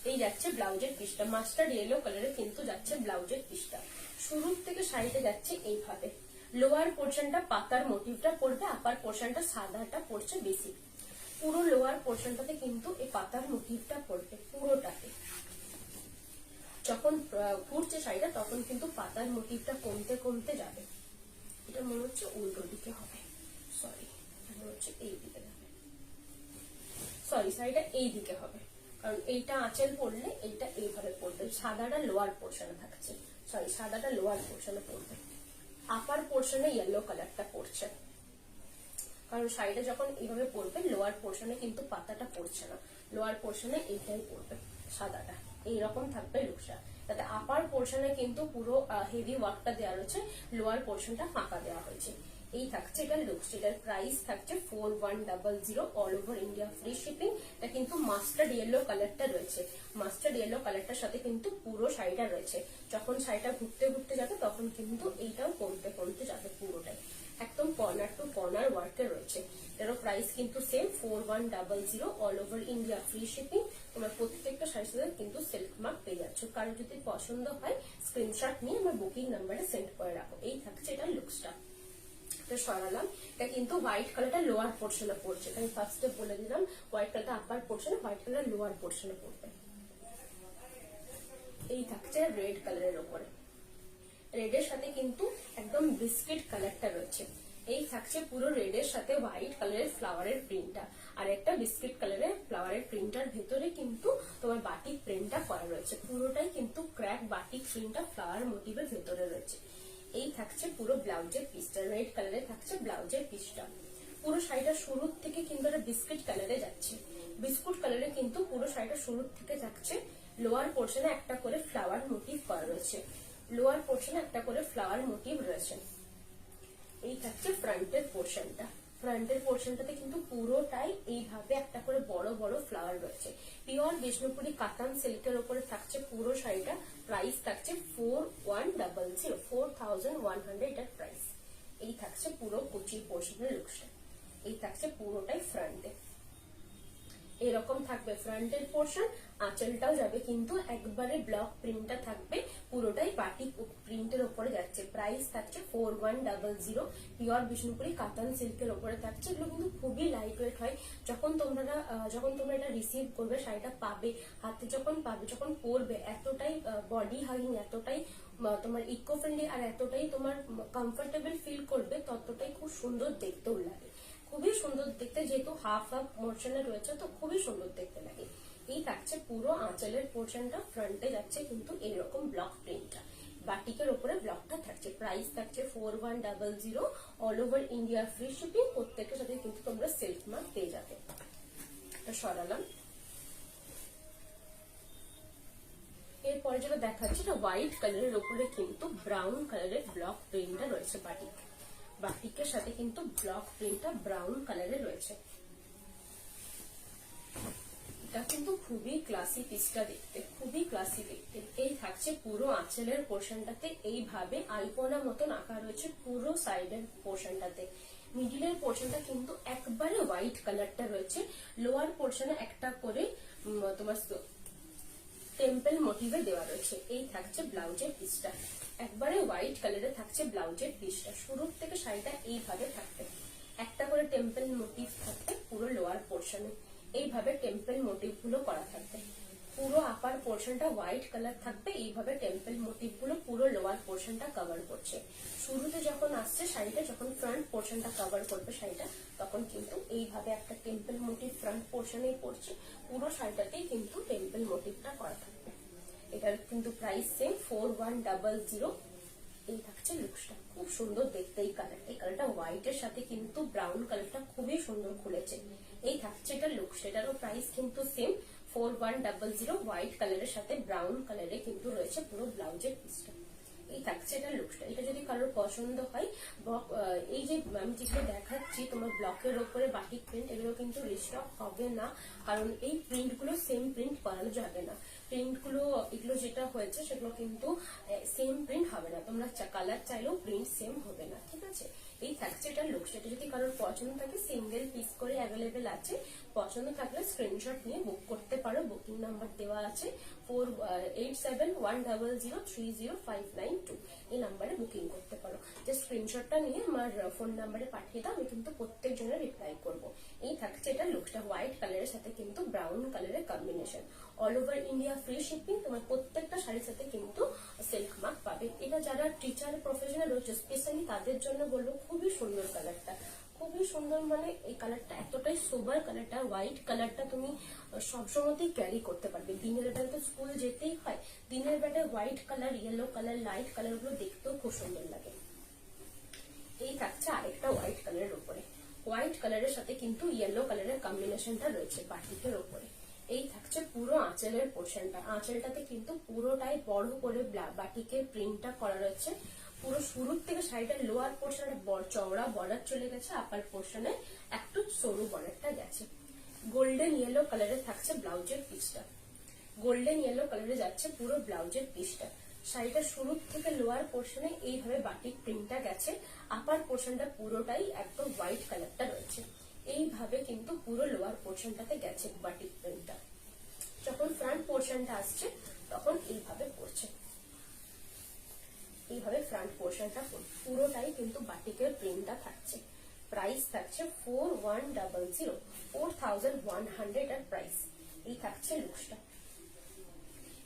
এই যাচ্ছে ব্লাউজের পিসটা, মাস্টার্ড ইয়েলো কালারে কিন্তু যাচ্ছে ব্লাউজের পিসটা। শুরু থেকে শাড়িতে যাচ্ছে এইভাবে। লোয়ার পোর্শনটা পাতার মোটিভটা পড়বে, আপার পোর্শনটা সাদাটা পড়ছে বেশি। পুরো লোয়ার পোর্শনটাতে কিন্তু এই পাতার মোটিভটা পড়বে পুরোটাতে। যখন ঘুরছে শাড়িটা তখন কিন্তু পাতার মোটিভটা কমতে কমতে যাবে। এটা মনে হচ্ছে উল্টো দিকে হবে, সরি মনে হচ্ছে এই দিকে যাবে, সরি শাড়িটা এই দিকে হবে, কারণ এইটা আঁচল পড়লে এইটা এইভাবে পড়বে। সাদাটা লোয়ার পোর্শনে থাকছে, সরি সাদাটা লোয়ার পোর্শনে পড়বে। আপার পোর্শনে ইয়েলো কালারটা পড়ছে, কারণ শাড়িটা যখন এইভাবে পড়বে লোয়ার পোর্শনে কিন্তু পাতাটা পড়ছে না, লোয়ার পোর্শনে এইটাই পড়বে সাদাটা। এইরকম থাকবে লুকটা। তাতে আপার পোর্শনে কিন্তু পুরো হেভি ওয়ার্কটা দেওয়া রয়েছে, লোয়ার পোর্শনটা ফাঁকা দেওয়া হয়েছে। এই থাকছে এটার লুকস, এটার প্রাইস থাকছে 4100 all over India free shipping. এটা কিন্তু মাস্টার্ড ইয়েলো কালারটা রয়েছে, মাস্টার্ড ইয়েলো কালারটার সাথে কিন্তু পুরো শাড়িটা রয়েছে। যখন শাড়িটা ঘুরতে ঘুরতে যাবে তখন কিন্তু এইটাও কমতে কমতে যাবে পুরোটাই, একদম কর্নার টু কর্নার ওয়ার্কে রয়েছে। এটারও প্রাইস কিন্তু same 4100 all over India free shipping. তোমার প্রত্যেকটা শাড়ির সাথে কিন্তু সিল্ক মার্ক পেয়ে যাচ্ছ। কারো যদি পছন্দ হয় স্ক্রিনশট নিয়ে আমার বুকিং নাম্বারে সেন্ড করে রাখো। এই থাকছে এটা লুকসটা। সরালাম, এটা কিন্তু হোয়াইট কালারটা লোয়ার পোর্শনে পড়ছে, আমি ফার্স্টে বলে দিলাম হোয়াইট কালারটা আপার পোর্শনে, হোয়াইট কালার লোয়ার পোর্শনে পড়বে। এই থাকছে রেড কালারের উপরে, রেডের সাথে কিন্তু একদম বিস্কিট কালারটা রয়েছে। এই থাকছে পুরো রেডের সাথে হোয়াইট কালারের ফ্লাওয়ারের প্রিন্টটা, আর একটা বিস্কিট কালারের ফ্লাওয়ারের প্রিন্টার ভেতরে কিন্তু তোমার বাটিক প্রিন্টটা করা রয়েছে। পুরোটাই কিন্তু ক্র্যাক বাটিক প্রিন্টটা ফ্লাওয়ার মোটিভের ভেতরে রয়েছে। এই থাকছে পুরো ব্লাউজের পিসটা, রেড কালারে থাকছে ব্লাউজের পিসটা। পুরো শাড়িটা শুরুর থেকে কিন্তু একটা বিস্কিট কালারে যাচ্ছে, বিস্কুট কালারে কিন্তু পুরো শাড়িটা শুরুর থেকে যাচ্ছে। লোয়ার পোর্শনে একটা করে ফ্লাওয়ার মোটিভ করা রয়েছে, লোয়ার পোর্শনে একটা করে ফ্লাওয়ার মোটিভ রয়েছে। এই থাকছে ফ্রন্টের পোর্শনটা, ফ্রন্টের পোর্শনটাতে কিন্তু পুরোটাই এইভাবে একটা করে বড় বড় ফ্লাওয়ার রয়েছে। পিওর বিষ্ণুপুরি কাতান সিল্কের উপরে থাকছে পুরো শাড়িটা। প্রাইস থাকছে 4100 এটার প্রাইস। এই থাকছে পুরো কুচির পোর্শনের লুকসটা। এই থাকছে পুরোটাই ফ্রন্টে, এরকম থাকবে ফ্রন্টের পোর্শন। আঁচলটাও যাবে কিন্তু একবারে ব্লক প্রিন্টটা থাকবে, পুরোটাই বাটিক প্রিন্টের উপরে যাচ্ছে। প্রাইস থাকছে 4100 পিওর বিষ্ণুপুরি কাতান সিল্কের উপরে থাকছে। এগুলো কিন্তু খুবই লাইট ওয়েট হয়। যখন তোমরা এটা রিসিভ করবে, শাড়িটা পাবে হাতে, যখন পাবে, যখন পরবে, এতটাই বডি হাগিং, এতটাই তোমার ইকো ফ্রেন্ডলি, আর এতটাই তোমার কমফোর্টেবল ফিল করবে, ততটাই খুব সুন্দর দেখতেও লাগে, খুবই সুন্দর দেখতে। যেহেতু হাফ হাফ মোশনে রয়েছে তো খুবই সুন্দর দেখতে লাগে। এই থাকছে পুরো আঁচলের পোর্শনটা, ফ্রন্টে যাচ্ছে কিন্তু এরকম ব্লক প্রিন্টটা, বাটিকের উপরে ব্লকটা থাকছে। প্রাইস থাকছে 4100 all over India free shipping. প্রত্যেকটার সাথে কিন্তু তোমরা সিল্ক মার্ক পেয়ে যাবে। সরালাম, এরপরে যেটা দেখাচ্ছে হোয়াইট কালারের উপরে কিন্তু ব্রাউন কালারের ব্লক প্রিন্টটা রয়েছে। বাটিকের সাথে কিন্তু ব্লক প্রিন্টটা ব্রাউন কালারে রয়েছে। এটা কিন্তু খুবই ক্লাসি পিসটা দেখতে, খুবই ক্লাসি দেখতে। এই থাকছে পুরো আঁচলের পোর্শনটাতে এইভাবে আলপনা মতন আঁকা রয়েছে পুরো সাইডের পোর্শনটাতে। মিডিলের পোর্শনটা কিন্তু একবারে হোয়াইট কালারটা রয়েছে। লোয়ার পোর্শনে একটা করে তোমার টেম্পল মোটিভে দেওয়া রয়েছে। এই থাকছে ব্লাউজের পিসটা, একবারে হোয়াইট কালারে থাকছে ব্লাউজের পিসটা। শুরুর থেকে শাড়িটা এইভাবে থাকবে, একটা করে টেম্পল মোটিভ থাকবে পুরো লোয়ার পোর্শনে, এইভাবে টেম্পল মোটিভ গুলো করা থাকবে। পুরো আপার পোর্শনটা হোয়াইট কালার থাকবে, এইভাবে টেম্পল মোটিভ গুলো পুরো লোয়ার পোর্শনটা কভার করছে। শুরুতে যখন আসছে শাড়িটা, যখন ফ্রন্ট পোর্শনটা কভার করবে শাড়িটা, তখন কিন্তু এইভাবে একটা টেম্পল মোটিভ ফ্রন্ট পোর্শনেই পড়ছে। পুরো শাড়িটাতেই কিন্তু টেম্পল মোটিভটা করা থাকবে। এটার কিন্তু প্রাইস সেম 4100। এই থাকছে লুকসটা, খুব সুন্দর দেখতে এই কালারটা। এই কালারটা হোয়াইটের সাথে কিন্তু ব্রাউন কালারটা খুবই সুন্দর খুলেছে। এই থাকছে এটা লুকস, এটারও প্রাইস কিন্তু সেম 4100 হোয়াইট কালারের সাথে ব্রাউন কালারে কিন্তু রয়েছে পুরো ব্লাউজের পিসটা। এই থাকছে এটা লুকসটা। এটা যদি কারোর পছন্দ হয়, এই যে আমি যেগুলো দেখাচ্ছি তোমার ব্লকের ওপরে বাটিক প্রিন্ট, এগুলো কিন্তু রিস্টক হবে না, কারণ এই প্রিন্ট গুলো সেম প্রিন্ট করানো যাবে না। প্রিন্ট গুলো এগুলো যেটা হয়েছে সেগুলো কিন্তু সেম প্রিন্ট হবে না, তোমরা কালার চাইলেও প্রিন্ট সেম হবে না, ঠিক আছে। এই থাকছে এটা লুকস। এটা যদি কারোর পছন্দ থাকে সিঙ্গেল পিস করে অ্যাভেলেবেল আছে, পছন্দ থাকলে স্ক্রিনশট নিয়ে বুক করতে পারো। বুকিং নাম্বার দেওয়া আছে 487100305592। এই নাম্বারে বুকিং করতে পারো। যে স্ক্রিনশটটা নিয়ে আমার ফোন নাম্বারে পাঠিয়ে দাও, আমি কিন্তু প্রত্যেক জনের রিপ্লাই করব। এই থাকছে এটা লুকসটা, হোয়াইট কালারের সাথে কিন্তু ব্রাউন কালারের combination. All over India free shipping. তোমার প্রত্যেকটা শাড়ির সাথে কিন্তু সিল্ক মার্ক পাবে। এটা যারা টিচার প্রফেশনাল রয়েছে স্পেশালি তাদের জন্য বলবো, খুবই সুন্দর কালারটা, খুবই সুন্দর। মানে এই কালারটা এতটাই সোবার কালারটা, হোয়াইট কালারটা তুমি সবসময়তেই ক্যারি করতে পারবে। দিনের বেলায় তো স্কুল যেতেই হয়, দিনের বেলায় white colour, yellow colour, light colour গুলো দেখতেও খুব সুন্দর লাগে। এই থাকছে আরেকটা হোয়াইট কালারের উপরে, হোয়াইট কালারের সাথে কিন্তু ইয়েলো কালারের কম্বিনেশনটা রয়েছে বাটিকের উপরে। এই থাকছে পুরো আঁচলের পোর্শনটা, আঁচলটাতে কিন্তু পুরোটাই বড় করে বাটিকের প্রিন্টটা করা রয়েছে। পুরো শুরুর থেকে শাড়িটার লোয়ার পোর্শনে চওড়া বর্ডার চলে গেছে, আপার পোর্শনে একটু সরু বর্ডারটা গেছে। গোল্ডেন ইয়েলো কালারে থাকছে ব্লাউজের পিসটা, গোল্ডেন ইয়েলো কালারে যাচ্ছে পুরো ব্লাউজের পিসটা। শাড়িটার শুরুর থেকে লোয়ার পোর্শনে এইভাবে বাটিক প্রিন্টটা গেছে, আপার পোর্শনটা পুরোটাই একদম হোয়াইট কালারটা রয়েছে। এইভাবে কিন্তু পুরো লোয়ার পোর্শনটাতে গেছে বাটিক প্রিন্টটা। যখন ফ্রন্ট পোর্শনটা আসছে তখন এইভাবে পড়ছে, এইভাবে ফ্রন্ট পোর্শনটা পুরোটাই কিন্তু বাটিকের প্রিন্টটা থাকছে। প্রাইস থাকছে 4100, 4100 এর প্রাইস। এই থাকছে লুকসটা।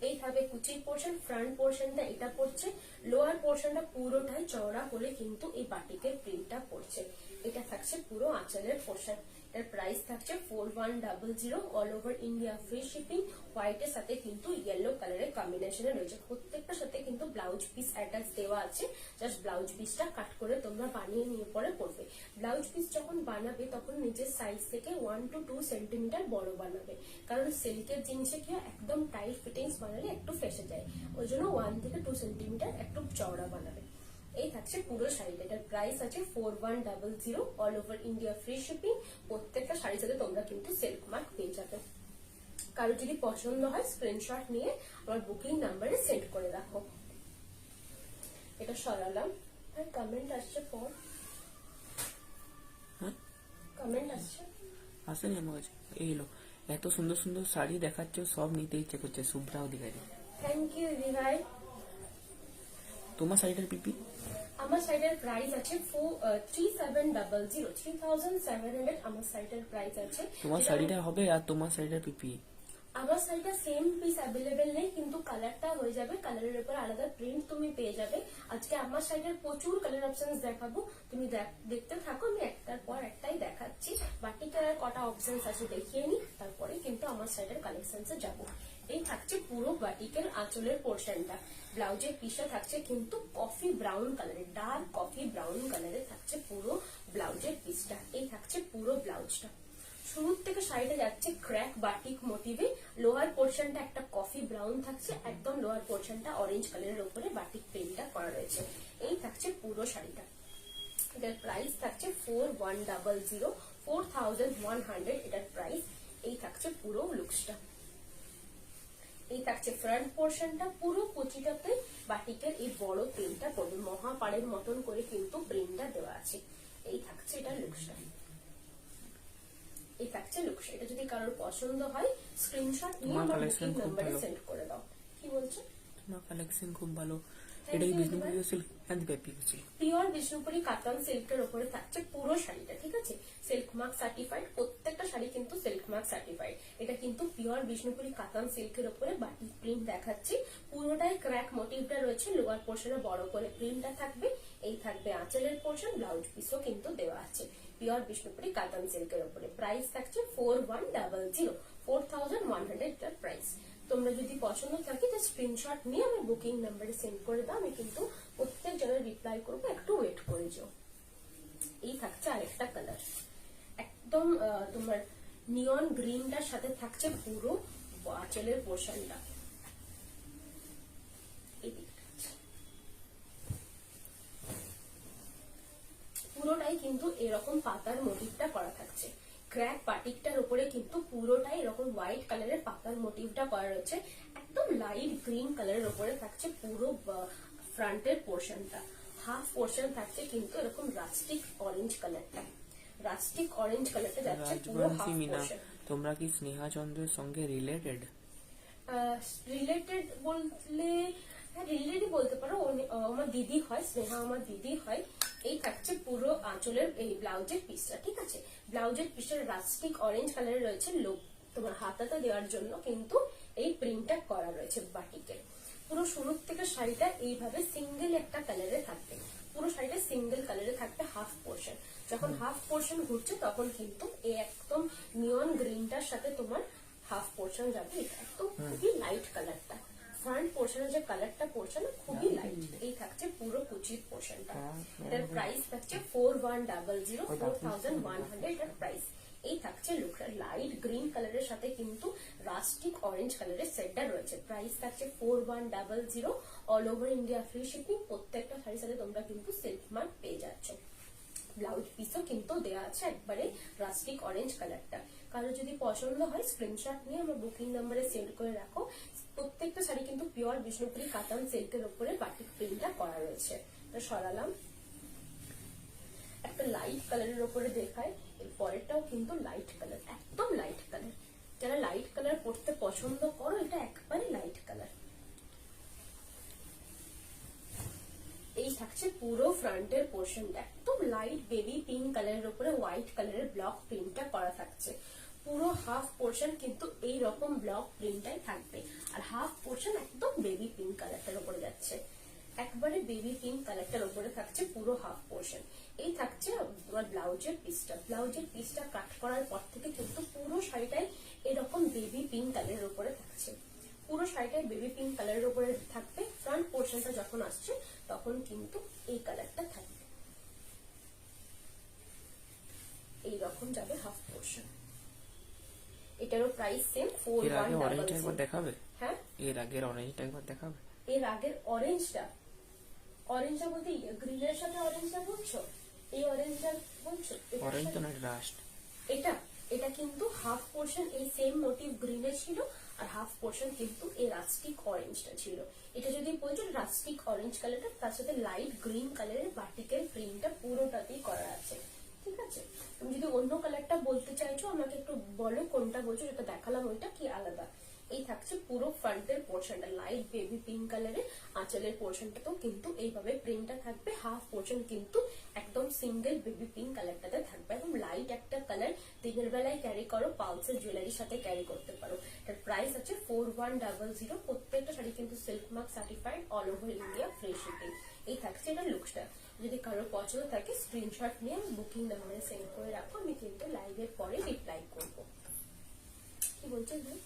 এইভাবে কুচির পোর্শন, ফ্রন্ট পোর্শনটা এটা পড়ছে, লোয়ার পোর্শনটা পুরোটাই চওড়া করে কিন্তু এই বাটিকের প্রিন্টটা পড়ছে। এটা থাকছে পুরো আঁচলের পোর্শন। এর প্রাইস থাকছে 4100, all over India free shipping. হোয়াইটের সাথে কিন্তু ইয়েলো কালারের কম্বিনেশনে রয়েছে। প্রত্যেকটার সাথে কিন্তু ব্লাউজ পিস অ্যাটাচ দেওয়া আছে, জাস্ট ব্লাউজ পিসটা কাট করে তোমরা বানিয়ে নিয়ে পরে পরবে। ব্লাউজ পিস যখন বানাবে তখন নিজের সাইজ থেকে 1 to 2 সেন্টিমিটার বড় বানাবে, কারণ সিল্কের জিনিসে কি একদম টাইট ফিটিংস বানালে একটু ফেসে যায়, ওই জন্য 1 থেকে 2 সেন্টিমিটার একটু চওড়া বানাবে। এই থাকছে পুরো শাড়িটা। এটার প্রাইস আছে 4100, all over India free shipping. প্রত্যেকটা শাড়ির সাথে তোমরা কিন্তু সিল্ক মার্ক পেয়ে যাবে। কারো যদি পছন্দ হয় স্ক্রিনশট নিয়ে আমার বুকিং নাম্বারে সেন্ড করে রাখো। এটা সরালাম। আর কমেন্ট আসছে পর, কমেন্ট আসেনি আমার কাছে। এইলো এত সুন্দর সুন্দর শাড়ি দেখাচ্ছ, সব নিতে ইচ্ছে করছে। শুভ্রা অধিকারী, থ্যাংক ইউ দিদি ভাই। তোমার শাড়িটার পিপি? আমার সাইটের প্রাইস আছে 3700, 3700 আমার সাইটের প্রাইস আছে। তোমার শাড়িটা হবে আর তোমার শাড়িটার পিপি? আমার শাড়িটা সেম পিস অ্যাভেলেবেল নেই, কিন্তু কালারটা হয়ে যাবে, কালারের উপর আলাদা প্রিন্ট তুমি পেয়ে যাবে। আজকে আমার শাড়িটার প্রচুর কালার অপশনস দেখাবো, তুমি দেখতে থাকো, আমি একটার পর একটাই দেখাচ্ছি। বাটিকের আর কটা অপশনস আছে দেখিয়ে নি, তারপরে কিন্তু আমার শাড়িটার কালেকশনসে যাবো। এই থাকছে পুরো বাটিকের আঁচলের পোর্শনটা। ব্লাউজের পিসটা থাকছে কিন্তু কফি ব্রাউন কালারের, ডার্ক কফি ব্রাউন কালারে থাকছে পুরো ব্লাউজের পিসটা। এই থাকছে পুরো ব্লাউজটা। শুরুর থেকে শাড়িটা যাচ্ছে ক্র্যাক বাটিক মোটিভে। লোয়ার পোর্শনটা একটা কফি ব্রাউন থাকছে, একদম লোয়ার পোর্শনটা অরেঞ্জ কালারের উপরে বাটিক প্রিন্টটা করা রয়েছে। এই থাকছে পুরো শাড়িটা। এটার প্রাইস থাকছে 4100, 4100 এটার প্রাইস। এই থাকছে পুরো লুকসটা। এই থাকছে ফ্রন্ট পোর্শনটা, পুরো কুচিটাতে বাটিকের এই বড় প্রিন্টটা পড়বে, মহাপাড়ের মতন করে কিন্তু প্রিন্টটা দেওয়া আছে। এই থাকছে এটা লুকসটা। এই থাকছে লুকস। এটা যদি কারোর পছন্দ হয় স্ক্রিনশট নিয়ে আমার বুকিং নাম্বারে সেন্ড করে দাও। কি বলছো? তোমার কালেকশন খুব ভালো। এটাই বিষ্ণুপুরি সিল্ক এন্ড পেপি সিল্ক, পিওর বিষ্ণুপুরি কাতান সিল্কের উপরে থাকছে পুরো শাড়িটা, ঠিক আছে? সিল্ক মার্ক সার্টিফাইড, প্রত্যেকটা শাড়ি কিন্তু সিল্ক মার্ক সার্টিফাইড। এটা কিন্তু পিওর বিষ্ণুপুরি কাতান সিল্কের উপরে বাটিক প্রিন্ট দেখাচ্ছি। পুরোটাই ক্র্যাক মোটিভটা রয়েছে, লোয়ার পোর্শনে বড় করে প্রিন্টটা থাকবে। এই থাকবে আঁচলের পোর্শন, ব্লাউজ পিসও কিন্তু দেওয়া আছে পিওর বিষ্ণুপুরি কাতান সিল্কের উপরে। প্রাইস থাকছে 4100, 4100 এটার প্রাইস। তোমরা যদি পছন্দ থাকে তো স্ক্রিনশট নিয়ে আমি বুকিং নাম্বারে সেন্ড করে দাও, আমি কিন্তু প্রত্যেক জনের রিপ্লাই করবো, একটু ওয়েট করে যাও। এই থাকছে আরেকটা কালার, একদম তোমার নিয়ন গ্রিনটার সাথে থাকছে পুরো আঁচলের পোর্শনটা। পুরোটাই কিন্তু এরকম পাতার মোটিভটা করা থাকছে। ক্র্যাক বাটিকটার উপরে কিন্তু পুরোটাই এরকম হোয়াইট কালারের পাতার মোটিভটা করা রয়েছে। একদম লাইট গ্রিন কালারের উপরে থাকছে পুরো ফ্রন্টের পোর্শনটা। হাফ পোর্শন থাকছে কিন্তু এরকম রাস্টিক অরেঞ্জ কালারটা, রাস্টিক অরেঞ্জ কালারটা যাচ্ছে পুরো হাফ পোর্শন। তোমরা কি স্নেহা চন্দ্রের সঙ্গে রিলেটেড? রিলেটেড বললে হ্যাঁ, রিলেটেড বলতে পারো। আমার দিদি হয়, স্নেহা আমার দিদি হয়। এই থাকছে পুরো আঁচলের এই ব্লাউজের পিসটা, ঠিক আছে? ব্লাউজের পিসের রাস্টিক অরেঞ্জ কালারের রয়েছে, তোমার হাতাতে দেওয়ার জন্য কিন্তু এই প্রিন্টটা করা রয়েছে বাটিকের। পুরো শুরু থেকে শাড়িটা এইভাবে সিঙ্গেল একটা কালারে থাকবে, পুরো শাড়িটা সিঙ্গেল কালারে থাকবে হাফ পোর্শন। যখন হাফ পোর্শন ঘুরছে তখন কিন্তু এই একদম নিয়ন গ্রিনটার সাথে তোমার হাফ পোর্শন যাবে। এটা একদম খুবই লাইট কালারটা। ফ্রন্ট পোর্শনের যে কালারটা পোর্শন খুবই লাইট। এই থাকছে পুরো কুচির পোর্শনটা। এটার প্রাইস থাকছে 4100, 4100 এটার প্রাইস। এই থাকছে লুকটা, লাইট গ্রিন কালারের সাথে কিন্তু রাস্টিক অরেঞ্জ কালারের সেটটা রয়েছে। প্রাইস থাকছে 4100, all over India free shipping. প্রত্যেকটা শাড়ির সাথে তোমরা কিন্তু সিল্ক মার্ক পেয়ে যাচ্ছ। ব্লাউজ পিসও কিন্তু দেওয়া আছে একবারে রাস্টিক অরেঞ্জ কালারটা। কারো যদি পছন্দ হয় স্ক্রিনশট নিয়ে আমার বুকিং নাম্বারে সেন্ড করে রাখো। প্রত্যেকটা শাড়ি কিন্তু পিওর বিষ্ণুপুরি কাতান সিল্কের উপরে বাটিক প্রিন্টটা করা রয়েছে। সরালাম, একটা লাইট কালারের উপরে দেখায়, এর পরেরটাও কিন্তু লাইট কালার, একদম লাইট কালার। যারা লাইট কালার পরতে পছন্দ করো, এটা একবারে লাইট কালার। এই থাকছে পুরো ফ্রন্টের পোর্শনটা, একদম লাইট বেবি পিঙ্ক কালারের উপরে হোয়াইট কালারের ব্লক প্রিন্টটা করা থাকছে। পুরো হাফ পোর্শন কিন্তু এই রকম ব্লক প্রিন্টটাই থাকবে, আর হাফ পোর্শন একদম বেবি পিঙ্ক কালারটার উপরে যাচ্ছে, একবারে বেবি পিঙ্ক কালারটার উপরে থাকছে পুরো হাফ পোর্শন। এই থাকছে তোমার ব্লাউজের পিসটা। ব্লাউজের পিসটা কাট করার পর থেকে কিন্তু পুরো শাড়িটাই এরকম বেবি পিঙ্ক কালারের উপরে থাকছে। পুরো শাড়িটাই বেবি পিঙ্ক কালারের উপরে থাকবে। ফ্রন্ট পোর্শনটা যখন আসছে তখন কিন্তু এই কালারটা থাকবে, এইরকম যাবে হাফ পোর্শন। এটারও প্রাইস সেম 4100। দেখাবে? হ্যাঁ, এর আগের অরেঞ্জটা একবার দেখাবে। এর আগের অরেঞ্জটা বলতে গ্রিনের সাথে অরেঞ্জটা বলছো? এই অরেঞ্জটা বলছো? অরেঞ্জ তো না, রাস্ট। এটা কিন্তু হাফ পোর্শন এই সেম মোটিভ গ্রিনে ছিল, আর হাফ পোর্শন কিন্তু এই রাস্টিক অরেঞ্জটা ছিল। এটা যদি বলছো রাস্টিক অরেঞ্জ কালারটা, তার সাথে লাইট গ্রিন কালারের বাটিকের প্রিন্টটা পুরোটাতেই করা আছে। ঠিক আছে, তুমি যদি অন্য কালারটা বলতে চাইছো আমাকে একটু বলো কোনটা বলছো, যেটা দেখালাম ওইটা কি আলাদা। এই থাকছে পুরো ফ্রন্টের পোর্শনটা লাইট বেবি পিঙ্ক কালারের, আঁচলের পোর্শনটাতেও কিন্তু এইভাবে প্রিন্টটা থাকবে। হাফ পোর্শন কিন্তু একদম সিঙ্গেল বেবি পিঙ্ক কালারটাতে থাকবে, একদম লাইট একটা কালার। দিনের বেলায় ক্যারি করো, পালসের জুয়েলারির সাথে ক্যারি করতে পারো। এর প্রাইস আছে 4100। প্রত্যেকটা শাড়ি কিন্তু silk mark certified, all over India free shipping. এই থাকছে এটা লুকসটা। যদি কারোর পছন্দ থাকে স্ক্রিনশট নিয়ে বুকিং নাম্বারে সেন্ড করে রাখো, আমি কিন্তু লাইভের পরে রিপ্লাই করব। কি বলছেন ভাই?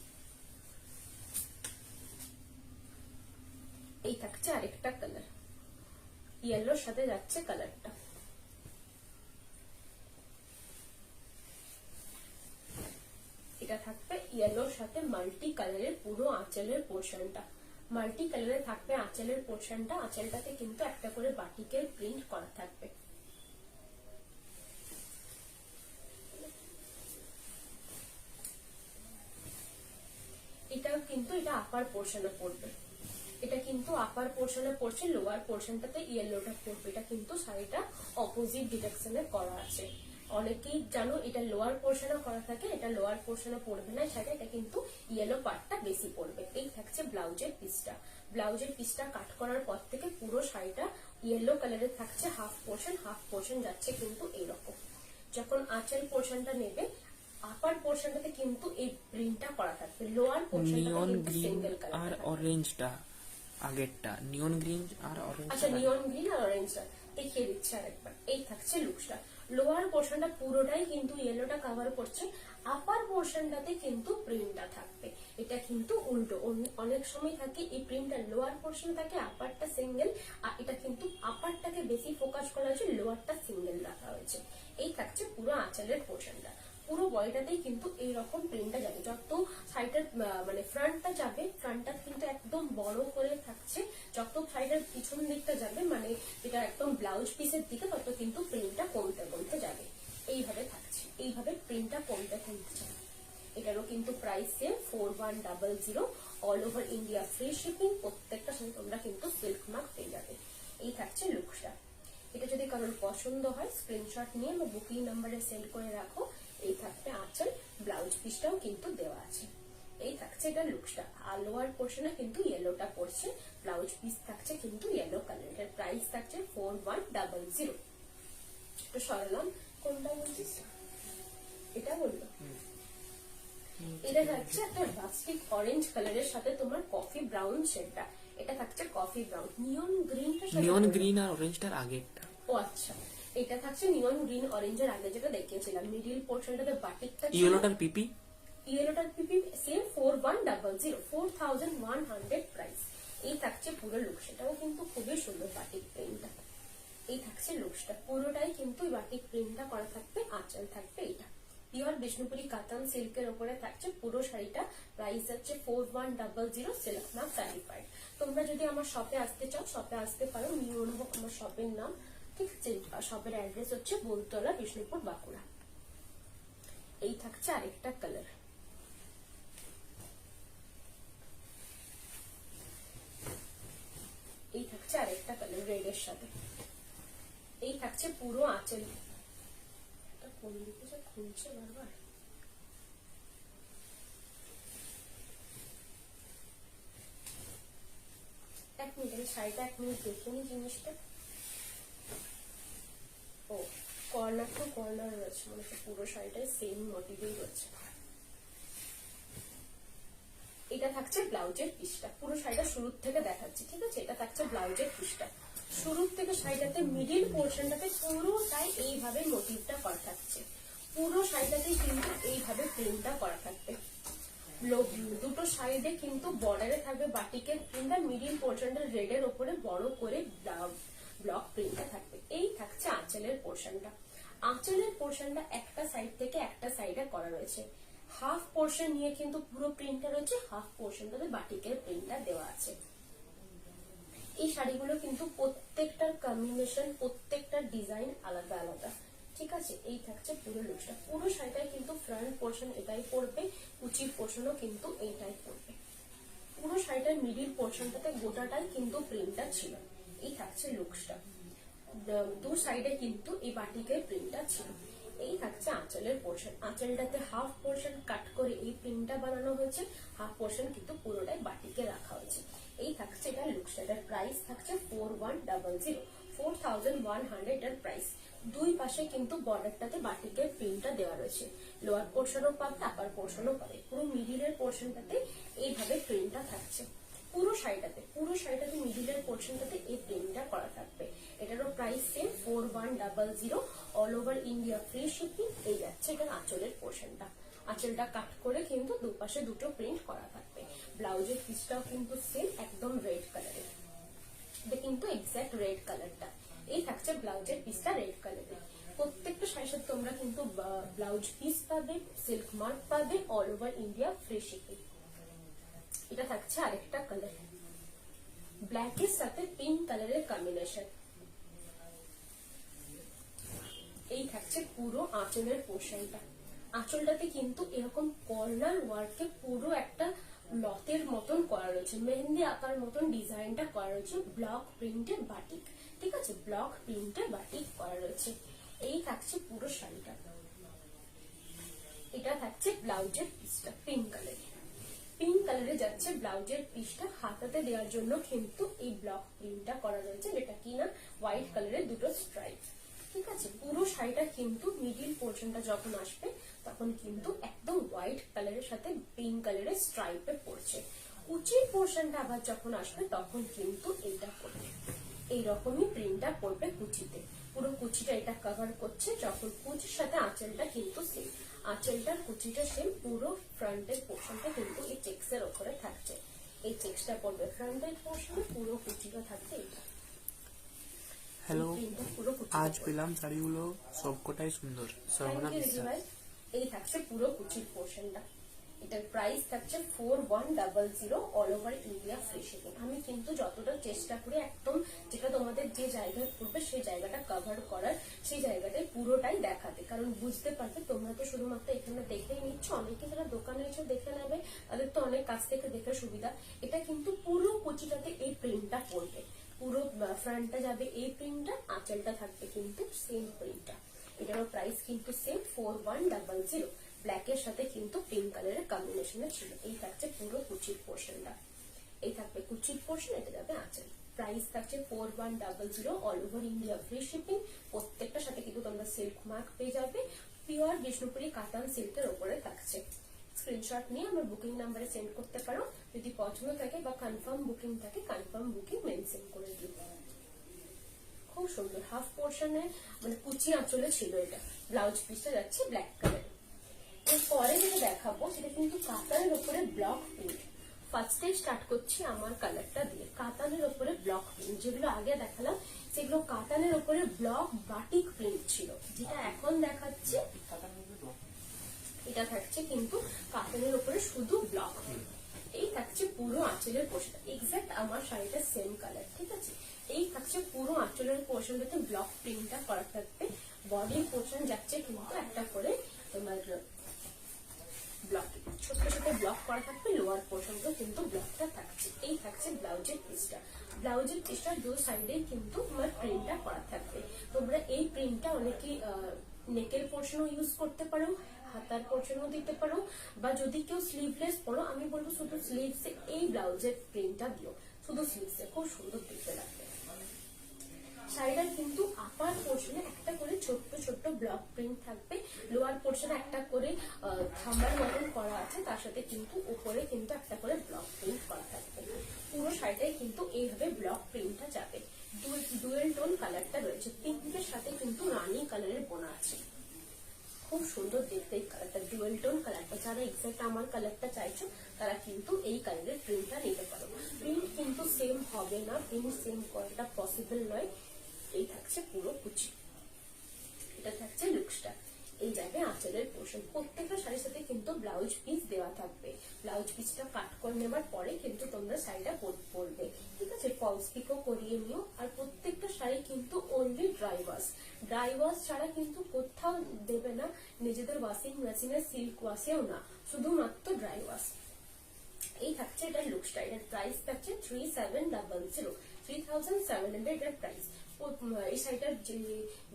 এই থাকছে আরেকটা কালার, ইয়েলোর সাথে যাচ্ছে কালারটা। এটা থাকবে ইয়েলোর সাথে মাল্টি কালারের পুরো আঁচলের পোর্শনটা। মাল্টি কালারে থাকবে আঁচলের পোর্শনটা, আঁচলটাতে কিন্তু একটা করে বাটিকের প্রিন্ট করা থাকবে। এটাও কিন্তু এটা আপার পোর্শনে পড়বে, এটা কিন্তু আপার পোর্শনে পড়ছে, লোয়ার পোর্শনটাতে ইয়েলোটা পড়বে। এটা কিন্তু শাড়িটা অপোজিট ডিরেকশনে করা আছে। অনেকেই জানো এটা লোয়ার পোর্শনে করা থাকে, এটা লোয়ার পোর্শনে পড়বে না শাড়িটা, এটা কিন্তু ইয়েলো পার্টটা বেশি পড়বে। এই থাকছে ব্লাউজের পিসটা। ব্লাউজের পিসটা কাট করার পর থেকে পুরো শাড়িটা ইয়েলো কালারের থাকছে। হাফ পোর্শন যাচ্ছে কিন্তু এইরকম। যখন আঁচল পোর্শনটা নেবে, আপার পোর্শনটাতে কিন্তু এই প্রিন্টটা করা থাকবে, লোয়ার পোর্শনটাতে কিন্তু সিঙ্গেল কালার। আর অরেঞ্জটা আগেরটা নিয়ন গ্রিন আর অরেঞ্জ। আচ্ছা, নিয়ন গ্রিন আর অরেঞ্জটা দেখিয়ে দিচ্ছি আরেকবার। এই থাকছে লুকসটা। লোয়ার পোর্শনটা পুরোটাই কিন্তু ইয়েলোটা কভার করছে, আপার পোর্শনটাতে কিন্তু প্রিন্টটা থাকবে। এটা কিন্তু উল্টো, অনেক সময় থাকে এই প্রিন্টটা লোয়ার পোর্শন থাকে, আপারটা সিঙ্গেল। আর এটা কিন্তু আপারটাকে বেশি ফোকাস করা হয়েছে, লোয়ারটা সিঙ্গেল রাখা হয়েছে। এই থাকছে পুরো আঁচলের পোর্শনটা। পুরো বডিটাতেই কিন্তু এইরকম প্রিন্টটা যাবে। যত সাইডের মানে ফ্রন্টটা যাবে, ফ্রন্টটা কিন্তু একদম বড় করে থাকছে। যত সাইডের পিছন দিকটা যাবে, মানে যেটা একদম ব্লাউজ পিসের দিকে, তত কিন্তু প্রিন্টটা কমতে কমতে যাবে। এইভাবে থাকছে, এইভাবে প্রিন্টটা কমতে কমতে যাবে। এটারও কিন্তু price same 4100, all over India free shipping. প্রত্যেকটা সাথে তোমরা কিন্তু সিল্ক মার্ক পেয়ে যাবে। এই থাকছে লুকসটা। এটা যদি কারোর পছন্দ হয় স্ক্রিনশট নিয়ে আমার বুকিং নাম্বারে সেন্ড করে রাখো। এই থাকবে আঁচল, ব্লাউজ পিসটাও কিন্তু দেওয়া আছে। এই থাকছে এটা লুকসটা। আর লোয়ার পোর্শনে কিন্তু ইয়েলোটা পড়ছে, ব্লাউজ পিস থাকছে কিন্তু ইয়েলো কালার। এটার প্রাইস থাকছে 4100। তো সরালাম, কোনটা বলছিস? এটা বললো। এটা থাকছে একটা রাস্টিক অরেঞ্জ কালারের সাথে তোমার কফি ব্রাউন শেডটা। এটা থাকছে কফি ব্রাউন। নিয়ন গ্রিন আর অরেঞ্জটার আগেরটা। ও আচ্ছা, এটা থাকছে নিয়ন গ্রিন অরেঞ্জের আগে যেটা দেখিয়েছিলাম। মিডিল পোর্শনটাতে বাটিকটা, ইয়েলোটার পিপি সেম 4100, 4100 প্রাইস। এই থাকছে পুরো লুক, সেটাও কিন্তু খুবই সুন্দর বাটিক প্রিন্টটা। এই থাকছে লুকসটা, পুরোটাই কিন্তু বাটিক প্রিন্টটা করা থাকবে, আঁচল থাকবে এটা। পিওর বিষ্ণুপুরি কাতান সিল্কের উপরে থাকছে পুরো শাড়িটা। প্রাইস হচ্ছে 4100 সিল্ক মার্ক সার্টিফাইড। তোমরা যদি আমার শপে আসতে চাও শপে আসতে পারো, নিউ অনুভব আমার শপের নাম, ঠিক আছে। শপের অ্যাড্রেস হচ্ছে বলতলা, বিষ্ণুপুর, বাঁকুড়া। এই থাকছে আরেকটা কালার, এই থাকছে আরেকটা কালার রেড এর সাথে। এই থাকছে পুরো আঁচল, কোন দিকে যে খুলছে বারবার। এক মিনিট, আমি শাড়িটা এক মিনিট দেখে নি জিনিসটা। ও কর্নার টু কর্নার রয়েছে, মানে পুরো শাড়িটাই সেম মোটিভেই রয়েছে। এটা থাকছে ব্লাউজের পিসটা, পুরো শাড়িটা শুরু থেকে দেখাচ্ছি, ঠিক আছে। এটা থাকছে ব্লাউজের পিসটা, শুরু থেকে শাড়িটাতে মিডিল পোর্শনটাতে পুরোটাই এইভাবে মোটিভটা করা থাকছে। পুরো শাড়িটাতে কিন্তু এইভাবে প্রিন্টটা করা থাকবে। দুটো সাইডে কিন্তু বর্ডারে থাকবে বাটিকের প্রিন্ট, মিডিল পোর্শনটা রেড এর উপরে বড় করে ব্লক প্রিন্টটা থাকবে। এই থাকছে আঁচলের পোর্শনটা। আঁচলের পোর্শনটা একটা সাইড থেকে একটা সাইডে করা রয়েছে। হাফ পোর্শন নিয়ে কিন্তু পুরো প্রিন্টটা রয়েছে, হাফ পোর্শনটাতে বাটিকের প্রিন্টটা দেওয়া আছে। এই শাড়িগুলো কিন্তু প্রত্যেকটার কম্বিনেশন, প্রত্যেকটার ডিজাইন আলাদা আলাদা, ঠিক আছে। এই থাকছে পুরো লুকটা। পুরো শাড়িটাই কিন্তু ফ্রন্ট পোর্শন এটাই পড়বে, কুচির পোর্শনও কিন্তু এইটাই পড়বে। পুরো শাড়িটার মিডিল পোর্শনটাতে গোটাটাই কিন্তু প্রিন্টটা ছিল। এই থাকছে লুকসটা, দু সাইডে কিন্তু এই বাটিকের প্রিন্টটা ছিল। এই থাকছে আঁচলের পোর্শন। আঁচলটাতে হাফ পোর্শন কাট করে এই প্রিন্টটা বানানো হয়েছে, হাফ পোর্শন কিন্তু পুরোটাই বাটিকে রাখা হয়েছে। এই থাকছে এটা লুকসটা। এটার প্রাইস থাকছে 4100, 4100 এর প্রাইস। দুই পাশে কিন্তু বর্ডারটাতে বাটিকের প্রিন্টটা দেওয়া রয়েছে। লোয়ার পোর্শনও পাবে, আপার পোর্শনও পাবে। পুরো মিডিলের পোর্শনটাতে এইভাবে প্রিন্টটা থাকছে। পুরো শাড়িটাতে মিডিলের পোর্শনটাতে এই প্রিন্টটা করা থাকবে। এটারও price same 4100, all over India free shipping. এই যাচ্ছে এটা আঁচলের পোর্শনটা। আঁচলটা কাট করে কিন্তু দুপাশে দুটো প্রিন্ট করা থাকবে। ব্লাউজের পিসটাও কিন্তু সেম একদম রেড কালারের, এটা কিন্তু এক্সাক্ট রেড কালারটা। এই থাকছে ব্লাউজের পিসটা রেড কালারের। প্রত্যেকটা শাড়ির সাথে তোমরা কিন্তু ব্লাউজ পিস পাবে, সিল্ক মার্ক পাবে, all over India free shipping. এটা থাকছে আরেকটা কালার, ব্ল্যাক এর সাথে পিঙ্ক কালারের কম্বিনেশন। এই থাকছে পুরো আঁচলের পোর্শনটা। আঁচলটাতে কিন্তু এরকম কর্নার ওয়ার্কে পুরো একটা লতের মতন করা রয়েছে, মেহেন্দি আঁকার মতন ডিজাইনটা করা রয়েছে। ব্লক প্রিন্টের বাটিক, ঠিক আছে, ব্লক প্রিন্টের বাটিক করা রয়েছে। এই থাকছে পুরো শাড়িটা। এটা থাকছে ব্লাউজের পিসটা পিঙ্ক কালারের। পিঙ্ক কালারে যাচ্ছে ব্লাউজের পিসটা। হাতাতে দেওয়ার জন্য কিন্তু এই ব্লক প্রিন্টটা করা রয়েছে, যেটা কিনা হোয়াইট কালারের দুটো স্ট্রাইপ, ঠিক আছে। পুরো শাড়িটা কিন্তু মিডিল পোর্শনটা যখন আসবে তখন কিন্তু একদম হোয়াইট কালারের সাথে পিঙ্ক কালারের স্ট্রাইপে পড়ছে। কুচির পোর্শনটা আবার যখন আসবে তখন কিন্তু এইটা পড়বে, এইরকমই প্রিন্টটা পড়বে কুচিতে। পুরো কুচিটা এটা কভার করছে। যখন কুচির সাথে আঁচলটা কিন্তু সেম, আঁচলটার কুচিটা সেম। পুরো ফ্রন্টের পোর্শনটা কিন্তু এই চেক্স এর উপরে থাকছে। এই চেক্সটা পড়বে ফ্রন্টের পোর্শনে, পুরো কুচিটা থাকবে এটা। হ্যালো, আজ পেলাম শাড়িগুলো সবকটাই সুন্দর। সর্বনা বিশ্বাস। এই থাকছে পুরো কুচির পোর্শনটা। এটার প্রাইস থাকছে 4100, all over India free shipping. আমি কিন্তু যতটা চেষ্টা করি একদম যেটা তোমাদের যে জায়গায় পড়বে সেই জায়গাটা কভার করার, সেই জায়গাটায় পুরোটাই দেখাতে, কারণ বুঝতে পারবে। তোমরা তো শুধুমাত্র এখানে দেখেই নিচ্ছ, অনেকে যারা দোকানে এসে দেখে নেবে তাদের তো অনেক কাছ থেকে দেখে সুবিধা। এটা কিন্তু পুরো কুচিটাতে এই প্রিন্টটা পড়বে, পুরো ফ্রন্টটা যাবে এই প্রিন্টটা, আঁচলটা থাকবে কিন্তু সেম প্রিন্টটা। এটারও প্রাইস কিন্তু সেম 4100। ব্ল্যাক এর সাথে কিন্তু পিঙ্ক কালারের কম্বিনেশনে ছিল। এই থাকছে পুরো কুচির পোর্শনটা। এই থাকবে কুচির পোর্শন, এটা যাবে আঁচল। প্রাইস থাকছে 4100, all over India free shipping. প্রত্যেকটার সাথে কিন্তু তোমরা সিল্ক মার্ক পেয়ে যাবে। পিওর বিষ্ণুপুরি কাতান সিল্কের উপরে থাকছে। স্ক্রিনশট নিয়ে আমার বুকিং নাম্বারে সেন্ড করতে পারো। যদি পছন্দ থাকে বা কনফার্ম বুকিং থাকে, কনফার্ম বুকিং মেনশন করে দিও। খুব সুন্দর হাফ পোর্শনে, মানে কুচি আঁচলে ছিল এটা। ব্লাউজ পিসটা যাচ্ছে ব্ল্যাক কালার। এরপরে যেটা দেখাবো সেটা কিন্তু কাতানের উপরে ব্লক প্রিন্ট। ফার্স্টে স্টার্ট করছি আমার কালারটা দিয়ে। কাতানের উপরে ব্লক প্রিন্ট, যেগুলো আগে দেখালাম সেগুলো কাতানের উপরে ব্লক বাটিক প্রিন্ট ছিল। যেটা এখন দেখাচ্ছে এটা থাকছে কিন্তু কাতানের উপরে শুধু ব্লক। এই থাকছে পুরো আঁচলের পোর্শন, এক্সাক্ট আমার শাড়িটা সেম কালার, ঠিক আছে। এই থাকছে পুরো আঁচলের পোর্শনটাতে ব্লক প্রিন্টটা করা থাকবে। বডির পোর্শন যাচ্ছে কিন্তু একটা করে তোমার ব্লক, ছোট ছোট ব্লক করা থাকবে, লোয়ার পোর্শনটাও কিন্তু ব্লকটা থাকছে। এই থাকছে ব্লাউজের পিসটা। ব্লাউজের পিসটা দু সাইডে কিন্তু তোমার প্রিন্টটা করা থাকবে। তোমরা এই প্রিন্টটা অনেকে নেকের পোর্শনও ইউজ করতে পারো, হাতার পোর্শনও দিতে পারো, বা যদি কেউ স্লিভলেস পরো, আমি বলবো শুধু স্লিভসে এই ব্লাউজের প্রিন্টটা দিও, শুধু স্লিভসে, খুব সুন্দর দেখতে লাগবে। শাড়িটার কিন্তু আপার পোর্শনে একটা করে ছোট্ট ছোট্ট ব্লক প্রিন্ট থাকবে, লোয়ার পোর্শনে একটা করে থাম্বার মতন করা আছে, তার সাথে কিন্তু উপরে কিন্তু একটা করে ব্লক প্রিন্ট করা থাকবে। পুরো শাড়িটাই কিন্তু এইভাবে ব্লক প্রিন্টটা যাবে। ডুয়েল টোন কালারটা রয়েছে, পিঙ্কের সাথে কিন্তু রানী কালারের বোনা আছে, খুব সুন্দর দেখতে এই কালারটা, ডুয়েল টোন কালারটা। যারা এক্সাক্ট আমার কালারটা চাইছো তারা কিন্তু এই কালারের প্রিন্টটা নিতে পারো। প্রিন্ট কিন্তু সেম হবে না, প্রিন্ট সেম করাটা পসিবল নয়। এই থাকছে পুরো কুচি, এটা থাকছে লুকসটা। এই যাবে আঁচলের পোর্শন। প্রত্যেকটা শাড়ির সাথে কিন্তু ব্লাউজ পিস দেওয়া থাকবে। ব্লাউজ পিসটা কাট করে নেবার পরে কিন্তু তোমরা শাড়িটা পরবে, ঠিক আছে। ফলস পিকও করিয়ে নিও। আর প্রত্যেকটা শাড়ি কিন্তু only dry wash, dry wash ছাড়া কিন্তু কোথাও দেবে না, নিজেদের ওয়াশিং মেশিনের সিল্ক ওয়াশেও না, শুধুমাত্র ড্রাই ওয়াশ। এই থাকছে এটার লুকসটা। এটার প্রাইস থাকছে 3700, 3700 এটার প্রাইস। এই শাড়িটার যে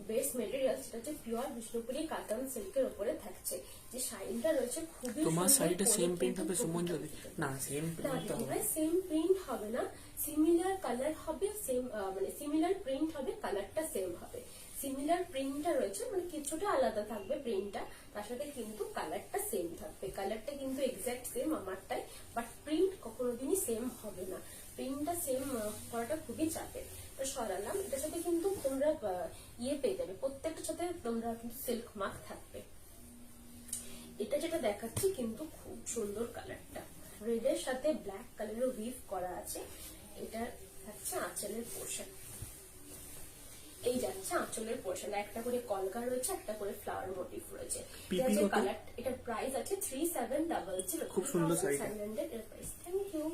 বেস মেটেরিয়াল সেটা হচ্ছে পিওর বিষ্ণুপুরি কাতান সিল্কের উপরে থাকছে। যে শাড়িটা রয়েছে খুবই, তোমার শাড়িটা সেম প্রিন্ট হবে সুমন? যদি না সেম প্রিন্ট হবে, সেম প্রিন্ট হবে না, সিমিলার কালার হবে, সেম মানে সিমিলার প্রিন্ট হবে, কালারটা সেম হবে। সিমিলার প্রিন্টটা রয়েছে মানে কিছুটা আলাদা থাকবে প্রিন্টটা, তার সাথে কিন্তু কালারটা সেম থাকবে। কালারটা কিন্তু এক্সাক্ট সেম আমারটাই, বাট প্রিন্ট কখনোদিনই সেম হবে না। প্রিন্টটা সেম করাটা খুবই চাপের। তো সরালাম। এটার সাথে কিন্তু তোমরা ইয়ে পেয়ে যাবে, প্রত্যেকটার সাথে তোমরা কিন্তু সিল্ক মার্ক থাকবে। এটা যেটা দেখাচ্ছি কিন্তু খুব সুন্দর কালারটা, রেডের সাথে ব্ল্যাক কালারের উইভ করা আছে। এটা থাকছে আঁচলের পোর্শন। এই যাচ্ছে আঁচলের পোর্শন, একটা করে কলকা রয়েছে, একটা করে ফ্লাওয়ার মোটিভ রয়েছে। এটার প্রাইস আছে 3700, খুব সুন্দর শাড়িটা। এর প্রাইস। Thank you.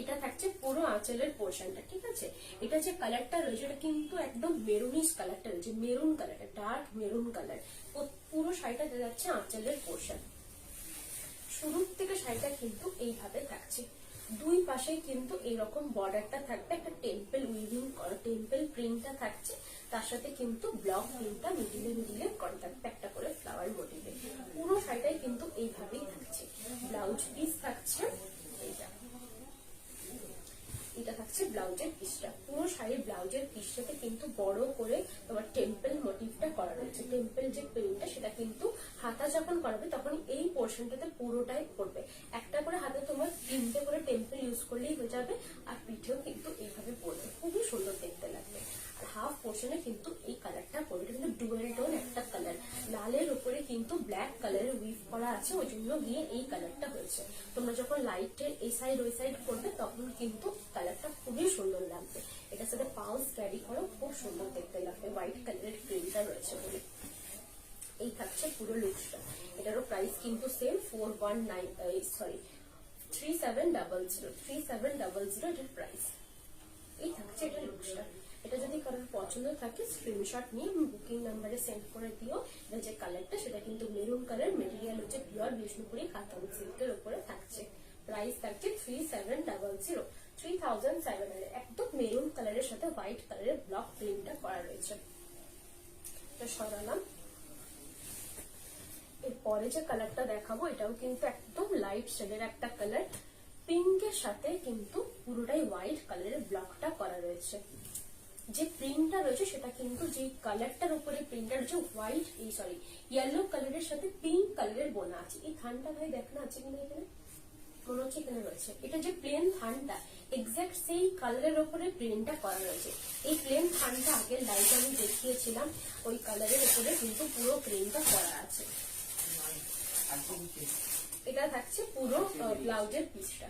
এটা থাকছে পুরো আঁচলের পোর্শনটা, ঠিক আছে। এটা যে কালারটা রয়েছে এটা কিন্তু একদম মেরুনিশ কালারটা রয়েছে, মেরুন কালারটা, ডার্ক মেরুন কালার। পুরো শাড়িটা যাচ্ছে আঁচলের পোর্শন। শুরুর থেকে শাড়িটা কিন্তু এইভাবে থাকছে, দুই পাশে কিন্তু এইরকম বর্ডারটা থাকবে, একটা টেম্পল উইভিং করা টেম্পল প্রিন্টটা থাকছে, তার সাথে কিন্তু ব্লক প্রিন্টটা মিডিলে করা থাকবে একটা করে ফ্লাওয়ার মোটিভে। পুরো শাড়িটাই কিন্তু এইভাবেই থাকছে। ব্লাউজ পিস থাকছে এইটা, এটা থাকছে ব্লাউজের পিসটা। পুরো শাড়ির ব্লাউজের পিসটাতে কিন্তু বড় করে তোমার টেম্পল মোটিভটা করা রয়েছে। টেম্পল যে প্রিন্টটা সেটা কিন্তু হাতা যখন করাবে তখন এই পোর্শনটাতে পুরোটাই পড়বে। একটা করে হাতে তোমার 3টে করে টেম্পল ইউজ করলেই হয়ে যাবে, আর পিঠেও কিন্তু এইভাবে পড়বে, খুবই সুন্দর দেখতে লাগবে। আর হাফ পোর্শনে কিন্তু এই কালারটা পড়বে, এটা কিন্তু ডুয়েল টোন একটা কালার, লালের উপরে কিন্তু ব্ল্যাক কালারের উইভ করা আছে, ওই জন্য গিয়ে এই কালারটা হয়েছে। তোমরা যখন লাইটের এই সাইড ওই সাইড করবে তখন কিন্তু কালারটা খুবই সুন্দর লাগবে। এটার সাথে পাউচ ক্যারি করো, খুব সুন্দর দেখতে লাগবে, হোয়াইট কালারের প্রিন্টটা রয়েছে বলে। এই থাকছে পুরো লুকসটা। এটারও প্রাইস কিন্তু সেম 3700 এটার প্রাইস। এই থাকছে এটা লুকসটা। এটা যদি কারোর পছন্দ থাকে স্ক্রিনশট নিয়ে বুকিং নাম্বারে সেন্ড করে দিও। এটা যে কালারটা সেটা কিন্তু মেরুন কালার, মেটেরিয়াল হচ্ছে পিওর বিষ্ণুপুরি কাতান সিল্কের উপরে থাকছে। প্রাইস থাকছে 3700, একদম মেরুন কালারের সাথে হোয়াইট কালারের ব্লক প্রিন্টটা করা রয়েছে। এটা সরালাম। এরপরে যে কালারটা দেখাবো এটাও কিন্তু একদম লাইট শেডের একটা কালার, পিঙ্কের সাথে কিন্তু পুরোটাই হোয়াইট কালারের ব্লকটা করা রয়েছে। যে প্রিন্টটা রয়েছে সেটা কিন্তু যে কালারটার উপরে প্রিন্টটা রয়েছে হোয়াইট ইয়েলো কালারের সাথে পিঙ্ক কালারের বোনা আছে। এই থানটা ভাই দেখানো আছে কিনা এখানে, মনে হচ্ছে এখানে রয়েছে। এটা যে প্লেন থানটা এক্সাক্ট সেই কালারের উপরে প্রিন্টটা করা রয়েছে। এই প্লেন থানটা আগের লাইট আমি দেখিয়েছিলাম, ওই কালারের উপরে কিন্তু পুরো প্রিন্টটা করা আছে। এটা থাকছে পুরো ব্লাউজের পিসটা।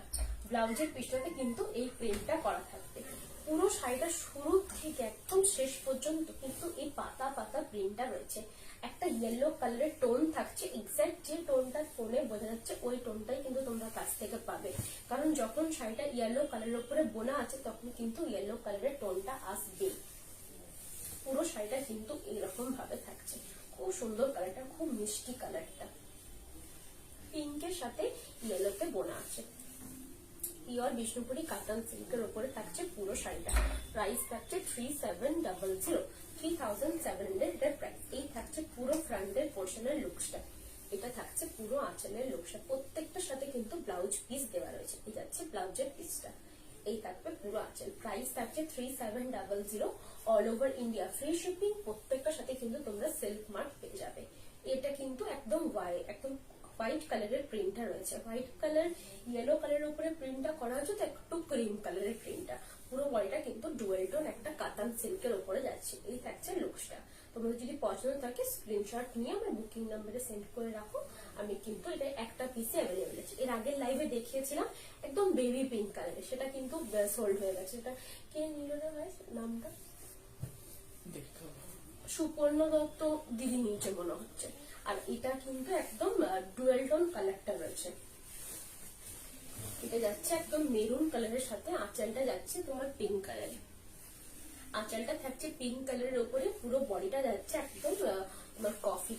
ব্লাউজের পিসটাতে কিন্তু এই প্রিন্টটা করা থাকবে। পুরো শাড়িটা শুরু থেকে একদম শেষ পর্যন্ত কিন্তু এই পাতা পাতা প্রিন্টটা রয়েছে। একটা ইয়েলো কালারের টোন থাকছে, এক্স্যাক্ট যে টোনটা ফোনে বোঝা যাচ্ছে ওই টোনটাই কিন্তু তোমরা কাছ থেকে পাবে, কারণ যখন শাড়িটা ইয়েলো কালারের উপরে বোনা আছে তখন কিন্তু ইয়েলো কালারের টোনটা আসবে। পুরো শাড়িটা কিন্তু এইরকম ভাবে থাকছে, খুব সুন্দর কালারটা, খুব মিষ্টি কালারটা, পিঙ্কের সাথে ইয়েলোতে বোনা আছে। পিওর বিষ্ণুপুরি কাতান সিল্কের উপরে থাকছে পুরো শাড়িটা। প্রাইস থাকছে 3700, 3700 এটার প্রাইস। এই থাকছে পুরো ফ্রন্টের পোর্শনের লুকসটা, এটা থাকছে পুরো আঁচলের লুকসটা, প্রত্যেকটার সাথে কিন্তু ব্লাউজ পিস দেওয়া রয়েছে। এই যাচ্ছে ব্লাউজের পিসটা, এই থাকবে পুরো আঁচল। প্রাইস থাকছে 3700, all over India free shipping. প্রত্যেকটার সাথে কিন্তু তোমরা সিল্ক মার্ক পেয়ে যাবে। এটা কিন্তু একদম হোয়াইট কালারের প্রিন্টটা রয়েছে, হোয়াইট কালার ইয়েলো কালারের উপরে প্রিন্টটা করা হয়েছে, তো একটু ক্রিম কালারের প্রিন্টটা। পুরো বডিটা কিন্তু ডুয়েল টোন একটা কাতান সিল্কের উপরে যাচ্ছে। এই থাকছে লুকসটা। তোমাদের যদি পছন্দ থাকে স্ক্রিনশট নিয়ে আমার বুকিং নাম্বারে সেন্ড করে রাখো, আমি কিন্তু এটা একটা পিসে অ্যাভেলেবেল আছে। এর আগের লাইভে দেখিয়েছিলাম একদম বেবি পিঙ্ক কালারের, সেটা কিন্তু সোল্ড হয়ে গেছে। এটা কে নিল রে ভাই নামটা? সুপর্ণ দত্ত দিদি নিচে মনে হচ্ছে। আর এটা কিন্তু একদম ডুয়েল টোন কালারটা রয়েছে, এটা যাচ্ছে একদম মেরুন কালারের সাথে, আঁচলটা যাচ্ছে তোমার পিঙ্ক কালারে। আঁচলটা থাকছে পিঙ্ক কালারের উপরে, পুরো বডিটা যাচ্ছে একদম তোমার কফি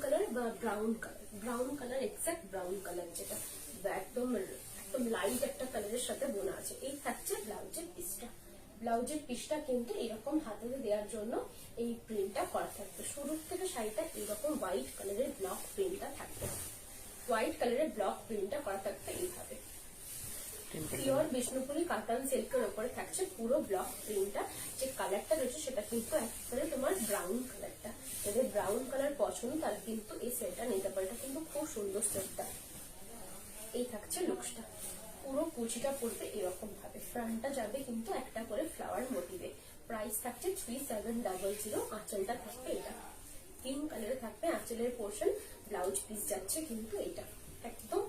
কালার বা brown colour, exact brown colour, যেটা একদম লাইট একটা কালারের সাথে বোনা আছে। এই থাকছে ব্লাউজের পিসটা। ব্লাউজের পিসটা কিন্তু এরকম হাতে দেওয়ার জন্য এই প্রিন্টটা করা থাকবে। শুরু থেকে শাড়িটা এরকম হোয়াইট কালারের ব্লক প্রিন্টটা থাকবে, হোয়াইট কালারের ব্লক প্রিন্টটা করা থাকবে এইভাবে। পিওর বিষ্ণুপুরি কাতান সিল্কের উপরে থাকছে পুরো ব্লক প্রিন্টটা। যে কালারটা রয়েছে সেটা কিন্তু একেবারে তোমার ব্রাউন কালারটা। যাদের ব্রাউন কালার পছন্দ তারা কিন্তু এই সেটটা নিতে পারে, এটা কিন্তু খুব সুন্দর সেটটা। এই থাকছে লুকসটা, পুরো কুচিটা পড়বে এরকম ভাবে, ফ্রন্টটা যাবে কিন্তু একটা করে ফ্লাওয়ার মোটিভে। প্রাইস থাকছে 3700, আঁচলটা থাকবে এটা পিঙ্ক কালারে থাকবে আঁচলের পোর্শন, ব্লাউজ পিস যাচ্ছে কিন্তু এটা একদম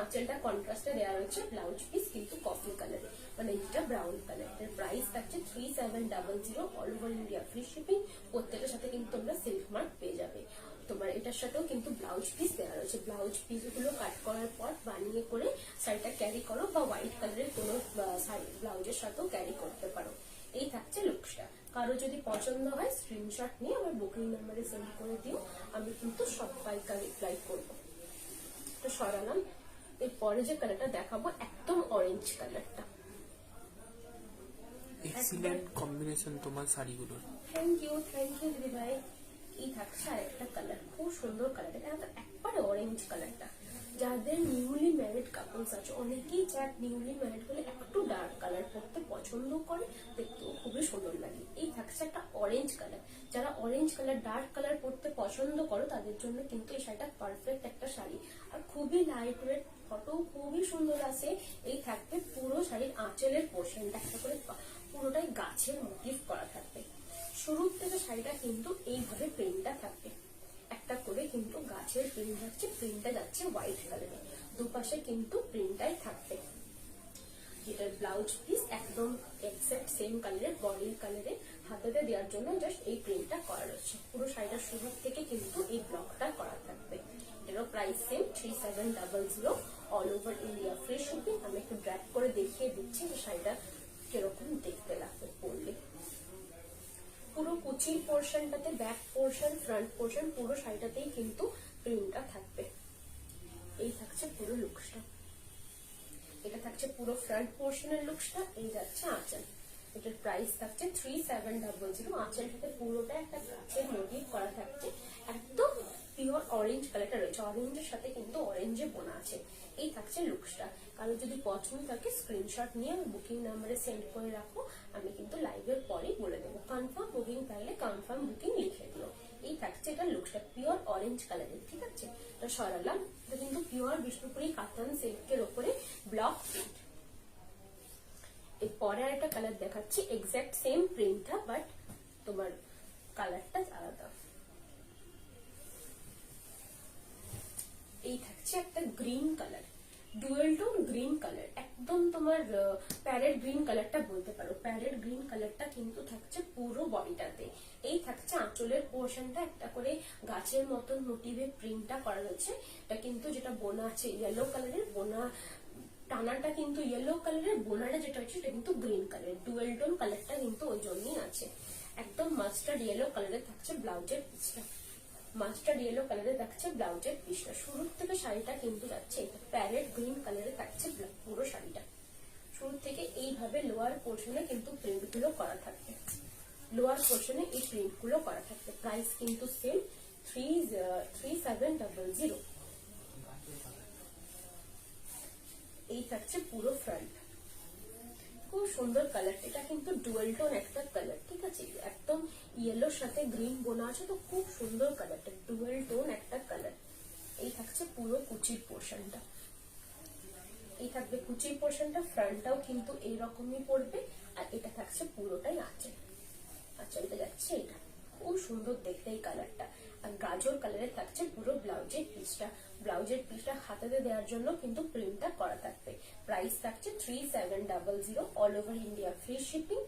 আঁচলটা কন্ট্রাস্টে দেওয়া রয়েছে, ব্লাউজ পিস কিন্তু কফি কালারে, মানে এটা ব্রাউন কালার। এর প্রাইস থাকছে 3700, all over India free shipping. প্রত্যেকের সাথে কিন্তু তোমরা সিল্ক মার্ক পেয়ে যাবে। তোমার এটার সাথেও কিন্তু ব্লাউজ পিস দেওয়া রয়েছে, ব্লাউজ পিস গুলো কাট করার পর বানিয়ে করে শাড়িটা ক্যারি করো, বা হোয়াইট কালারের কোনো শাড়ি ব্লাউজের সাথেও ক্যারি করতে পারো। এই থাকছে লুকসটা। কারো যদি পছন্দ হয় স্ক্রিনশট নিয়ে আমার বুকিং নাম্বারে সেন্ড করে দিও, আমি কিন্তু সবাইকে রিপ্লাই করবো। তো সরালাম, এরপরে যে কালারটা দেখাবো একদম অরেঞ্জ কালারটা। এক্সিলেন্ট কম্বিনেশন তোমার শাড়িগুলোর। থ্যাংক ইউ দিদি ভাই। এই থাকছে আরেকটা কালার, খুব সুন্দর কালার, এটা একবারে অরেঞ্জ কালারটা। যাদের নিউলি ম্যারিড কাপলস আছে, অনেকেই চায় নিউলি ম্যারিড হলে একটু ডার্ক কালার পরতে পছন্দ করে, দেখতেও খুবই সুন্দর লাগে। এই থাকছে একটা অরেঞ্জ কালার, যারা অরেঞ্জ কালার ডার্ক কালার পরতে পছন্দ করো তাদের জন্য কিন্তু এই শাড়িটা পারফেক্ট একটা শাড়ি। আর খুবই লাইট ওয়েট, ফটো খুবই সুন্দর আসে। এই থাকবে পুরো শাড়ির আঁচলের পোর্শনটা একটা করে পুরোটাই গাছের মোটিভ করা থাকবে। শুরু থেকে শাড়িটা কিন্তু এইভাবে প্রিন্টটা থাকবে, একটা করে কিন্তু গাছের প্রিন্ট যাচ্ছে, প্রিন্টটা যাচ্ছে হোয়াইট কালারে, দুপাশে কিন্তু প্রিন্টটাই থাকবে। যেটার ব্লাউজ পিস একদম এক্সাক্ট সেম কালারের, বডির কালারে হাতেতে দেওয়ার জন্য জাস্ট এই প্রিন্টটা করা রয়েছে। পুরো শাড়িটার শুরু থেকে কিন্তু এই ব্লকটা করা থাকবে। এটারও price same 3700, all over India free shipping. আমি একটু ড্র্যাগ করে দেখিয়ে দিচ্ছি যে শাড়িটা কিরকম দেখতে লাগবে পরলে। পুরো কুচির পোর্শনটাতে, ব্যাক পোর্শন, ফ্রন্ট পোর্শন, পুরো শাড়িটাতেই কিন্তু প্রিন্টটা থাকবে। এই থাকছে পুরো লুকসটা, এটা থাকছে পুরো ফ্রন্ট পোর্শনের লুকসটা। এই যাচ্ছে আঁচল, এটার প্রাইস থাকছে 3700। আঁচলটাতে পুরোটা একটা গাছের মোটিভ করা থাকছে, একদম পিওর অরেঞ্জ কালারটা রয়েছে, অরেঞ্জের সাথে কিন্তু অরেঞ্জে বোনা আছে। এই থাকছে লুকসটা। কারো যদি পছন্দ থাকে স্ক্রিনশট নিয়ে আমি বুকিং নাম্বারে সেন্ড করে রাখো, আমি কিন্তু লাইভের পরেই বলে দেবো। কনফার্ম বুকিং চাইলে কনফার্ম বুকিং লিখে দিও। এই থাকছে এটা লুকসটা, পিওর অরেঞ্জ কালারের, ঠিক আছে। এটা সরালাম, এটা কিন্তু পিওর বিষ্ণুপুরি কাতান সিল্কের উপরে ব্লক প্রিন্ট। এরপরে আরেকটা কালার দেখাচ্ছি, এক্সাক্ট সেম প্রিন্টটা, বাট তোমার কালারটা আলাদা। এই থাকছে একটা green colour, dual tone green colour, একদম তোমার প্যারেট গ্রিন কালারটা বলতে পারো। প্যারেট গ্রিন কালারটা কিন্তু থাকছে পুরো বডিটাতে। এই থাকছে আঁচলের পোর্শনটা একটা করে গাছের মতন মোটিভে প্রিন্টটা করা রয়েছে। এটা কিন্তু যেটা বোনা আছে ইয়েলো কালারের, বোনা টানাটা কিন্তু ইয়েলো কালারের, বোনাটা যেটা হচ্ছে সেটা কিন্তু গ্রিন কালারের। ডুয়েল টোন কালারটা কিন্তু ওই জন্যই আছে। একদম মাস্টার্ড ইয়েলো কালারে থাকছে ব্লাউজের পিসটা, মাস্টার্ড ইয়েলো কালারে থাকছে ব্লাউজের পিসটা। শুরু থেকে শাড়িটা কিন্তু যাচ্ছে প্যারেট গ্রিন কালারে থাকছে পুরো শাড়িটা। শুরু থেকে এইভাবে লোয়ার পোর্শনে কিন্তু প্রিন্ট গুলো করা থাকবে, লোয়ার পোর্শনে এই প্রিন্ট গুলো করা থাকবে। প্রাইস কিন্তু সেম 3700। এই থাকছে পুরো ফ্রন্ট, খুব সুন্দর কালার। এটা কিন্তু ডুয়াল টোন একটা কালার, ঠিক আছে, একদম ইয়েলোর সাথে গ্রিন বোনা আছে, তো খুব সুন্দর কালারটা, ডুয়াল টোন একটা কালার। এই থাকছে পুরো কুচির পোর্শনটা, এই থাকবে কুচির পোর্শনটা। ফ্রন্টটাও কিন্তু এইরকমই পড়বে, আর এটা থাকছে পুরোটাই আঁচল, আঁচলটা যাচ্ছে এটা। খুব সুন্দর দেখতে এই কালারটা। আর গাজর কালারে থাকছে পুরো ব্লাউজের পিসটা। ব্লাউজের পিসটা হাতাতে দেওয়ার জন্য কিন্তু প্রিন্টটা করা থাকবে। প্রাইস থাকছে 3700, all over India free shipping.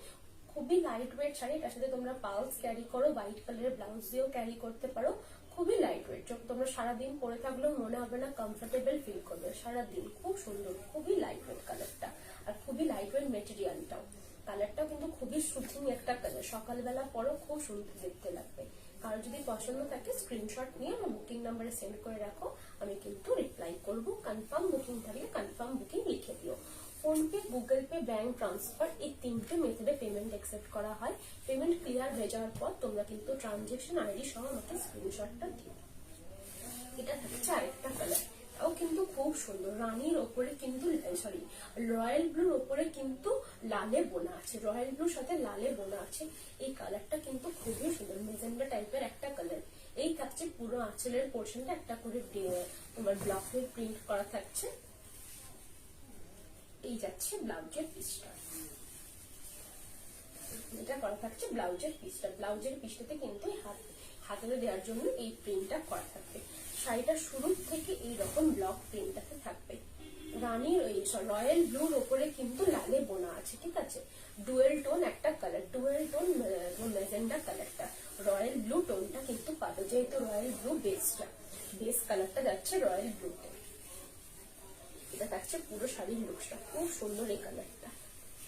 খুবই লাইট ওয়েট শাড়ি, তার সাথে তোমরা পালস ক্যারি করো, হোয়াইট কালারের ব্লাউজ দিয়েও ক্যারি করতে পারো। খুবই লাইট ওয়েট, তোমরা সারাদিন পরে থাকলেও মনে হবে না, কমফোর্টেবল ফিল করবে সারাদিন। খুব সুন্দর, খুবই লাইট ওয়েট কালারটা, আর খুবই লাইট ওয়েট মেটেরিয়ালটাও। কালারটাও কিন্তু খুবই সুথিং একটা কালার, সকালবেলা পরও খুব সুন্দর দেখতে লাগবে। কারো যদি পছন্দ থাকে স্ক্রিনশট নিয়ে আমার বুকিং নাম্বারে সেন্ড করে রাখো, আমি কিন্তু রিপ্লাই করবো। কনফার্ম বুকিং থাকলে কনফার্ম বুকিং লিখে দিও। PhonePe, Google pay, bank transfer, এই তিনটে মেথডে পেমেন্ট অ্যাকসেপ্ট করা হয়। পেমেন্ট ক্লিয়ার হয়ে যাওয়ার পর তোমরা কিন্তু ট্রানজেকশন আইডি সহ আমাকে স্ক্রিনশটটা দিও। এটা থাকছে আরেকটা কালার, তাও কিন্তু খুব সুন্দর। রানীর ওপরে কিন্তু সরি রয়্যাল ব্লুর ওপরে কিন্তু লালে বোনা আছে, রয়্যাল ব্লুর সাথে লালে বোনা আছে। এই কালারটা কিন্তু খুবই সুন্দর, মেজেন্ডা টাইপের একটা কালার। এই থাকছে পুরো আঁচলের পোর্শনটা একটা করে তোমার ব্লকের প্রিন্ট করা থাকছে। এই যাচ্ছে ব্লাউজের পিসটা, এটা করা থাকছে ব্লাউজের পিসটা। ব্লাউজের পিসটাতে কিন্তু হাতে দেওয়ার জন্য এই প্রিন্টটা করা থাকবে। শাড়িটা শুরু থেকে এইরকম ব্লক প্রিন্টটাতে থাকবে। রানীর রয়্যাল ব্লুর ওপরে কিন্তু লালে বোনা আছে, ঠিক আছে। ডুয়েল টোন একটা কালার, ডুয়েল টোন মেজেন্ডা কালারটা, রয়্যাল ব্লু টোনটা কিন্তু পাবে, যেহেতু রয়্যাল ব্লু বেসটা, বেস কালারটা যাচ্ছে রয়্যাল ব্লুতে। এটা থাকছে পুরো শাড়ির লুকসটা, খুব সুন্দর এই কালারটা।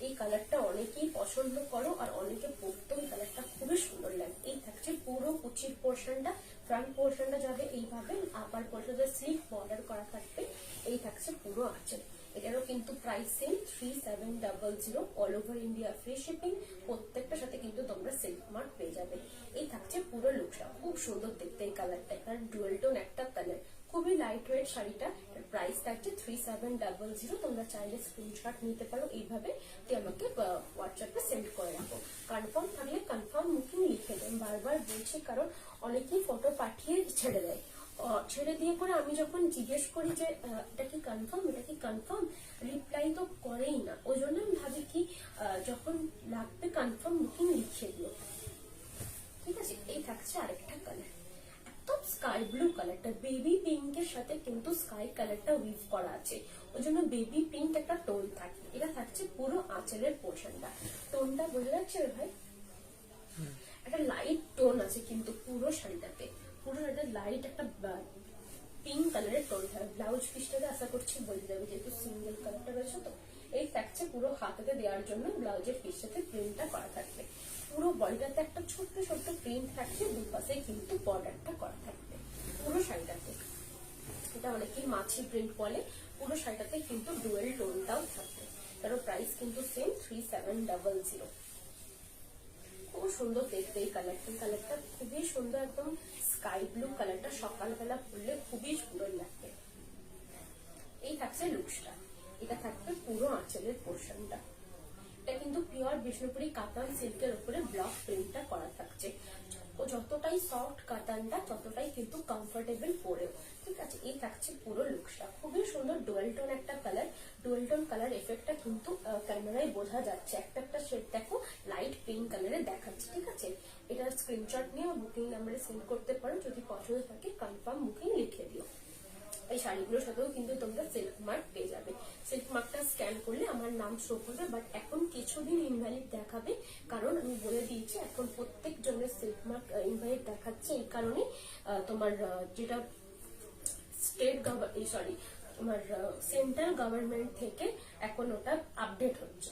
এই কালারটা অনেকেই পছন্দ করো, আর অনেকে পরতেও এই কালারটা খুবই সুন্দর লাগে। এই থাকছে পুরো কুচির পোর্শনটা, ফ্রন্ট পোর্শনটা যাবে এইভাবে, আপার পোর্শনটা স্লিভ বর্ডার করা থাকবে। এই থাকছে পুরো আঁচল। এটারও কিন্তু price same 3700, all over India free shipping. প্রত্যেকটার সাথে কিন্তু তোমরা সিল্ক মার্ক পেয়ে যাবে। এই থাকছে পুরো লুকটা, খুব সুন্দর দেখতে এই কালারটা, কারণ ডুয়েল টোন একটা কালার, খুবই লাইট ওয়েট শাড়িটা। প্রাইস থাকছে 3700। তোমরা চাইলে স্ক্রিনশট নিতে পারো, এইভাবে আমাকে হোয়াটসঅ্যাপে সেন্ড করে রাখো। কনফার্ম থাকলে কনফার্ম বুকিং লিখে দেন, বারবার বলছি, কারণ অনেকেই ফটো পাঠিয়ে ছেড়ে দেয়। ছেড়ে দিয়ে করে আমি যখন জিজ্ঞেস করি যে এটা কি কনফার্ম, এটা কি কনফার্ম, রিপ্লাই তো করেই না। ওই জন্য আমি ভাবি কি যখন লাগবে কনফার্ম বুকিং লিখে দিও, ঠিক আছে। এই থাকছে আরেকটা কালার, একদম স্কাই ব্লু কালারটা, বেবি পিঙ্কের সাথে কিন্তু স্কাই কালারটা উইভ করা আছে, ওই জন্য বেবি পিঙ্ক একটা টোন থাকে। এটা থাকছে পুরো আঁচলের পোর্শনটা। টোনটা বোঝা যাচ্ছে ভাই, একটা লাইট টোন আছে কিন্তু পুরো শাড়িটাতে, পুরো শাড়িটা লাইট একটা পিঙ্ক কালারের টোন থাকে। ব্লাউজ পিসটাতে আশা করছি বোঝা যাবে, যেহেতু সিঙ্গেল কালারটা রয়েছে। তো এই থাকছে পুরো হাতাতে দেওয়ার জন্য ব্লাউজের পিসটাতে প্রিন্টটা করা থাকবে। পুরো বডিটাতে একটা ছোট্ট ছোট্ট প্রিন্ট থাকছে, দুপাশে কিন্তু বর্ডারটা করা থাকবে পুরো শাড়িটাতে। এটা অনেকেই মাছি প্রিন্ট বলে। পুরো শাড়িটাতে কিন্তু ডুয়েল টোনটাও থাকবে। তার প্রাইস কিন্তু সেম 3700। খুব সুন্দর দেখতে এই কালারটা, কালারটা খুবই সুন্দর, একদম স্কাই ব্লু কালারটা, সকালবেলা পরলে খুবই সুন্দর লাগবে। এই থাকছে লুকসটা, এটা থাকবে পুরো আঁচলের পোর্শনটা। এটা কিন্তু পিওর বিষ্ণুপুরি কাতান সিল্কের উপরে ব্লক প্রিন্টটা করা থাকছে। যতটাই সফট কাতানটা ততটাই কিন্তু কমফোর্টেবল পরেও, ঠিক আছে। এই থাকছে পুরো লুকসটা, খুবই সুন্দর ডুয়েল টোন একটা কালার। ডুয়েল টোন কালার এফেক্টটা কিন্তু ক্যামেরায় বোঝা যাচ্ছে, একটা একটা শেড দেখো লাইট পিঙ্ক কালারে দেখাচ্ছে, ঠিক আছে। এটার স্ক্রিনশট নিয়ে বুকিং নাম্বারে সেন্ড করতে পারো, যদি পছন্দ থাকে কনফার্ম বুকিং লিখে দিও। এই শাড়িগুলোর সাথেও কিন্তু তোমরা সিল্ক মার্ক পেয়ে যাবে। সিল্ক মার্কটা স্ক্যান করলে আমার নাম শো করবে, বাট এখন কিছুদিন ইনভ্যালিড দেখাবে, কারণ আমি বলে দিয়েছি এখন প্রত্যেক জনের সিল্ক মার্ক ইনভ্যালিড দেখাচ্ছে। এই কারণে তোমার যেটা স্টেট গভর্নমেন্ট তোমার সেন্ট্রাল গভর্নমেন্ট থেকে এখন ওটা আপডেট হচ্ছে।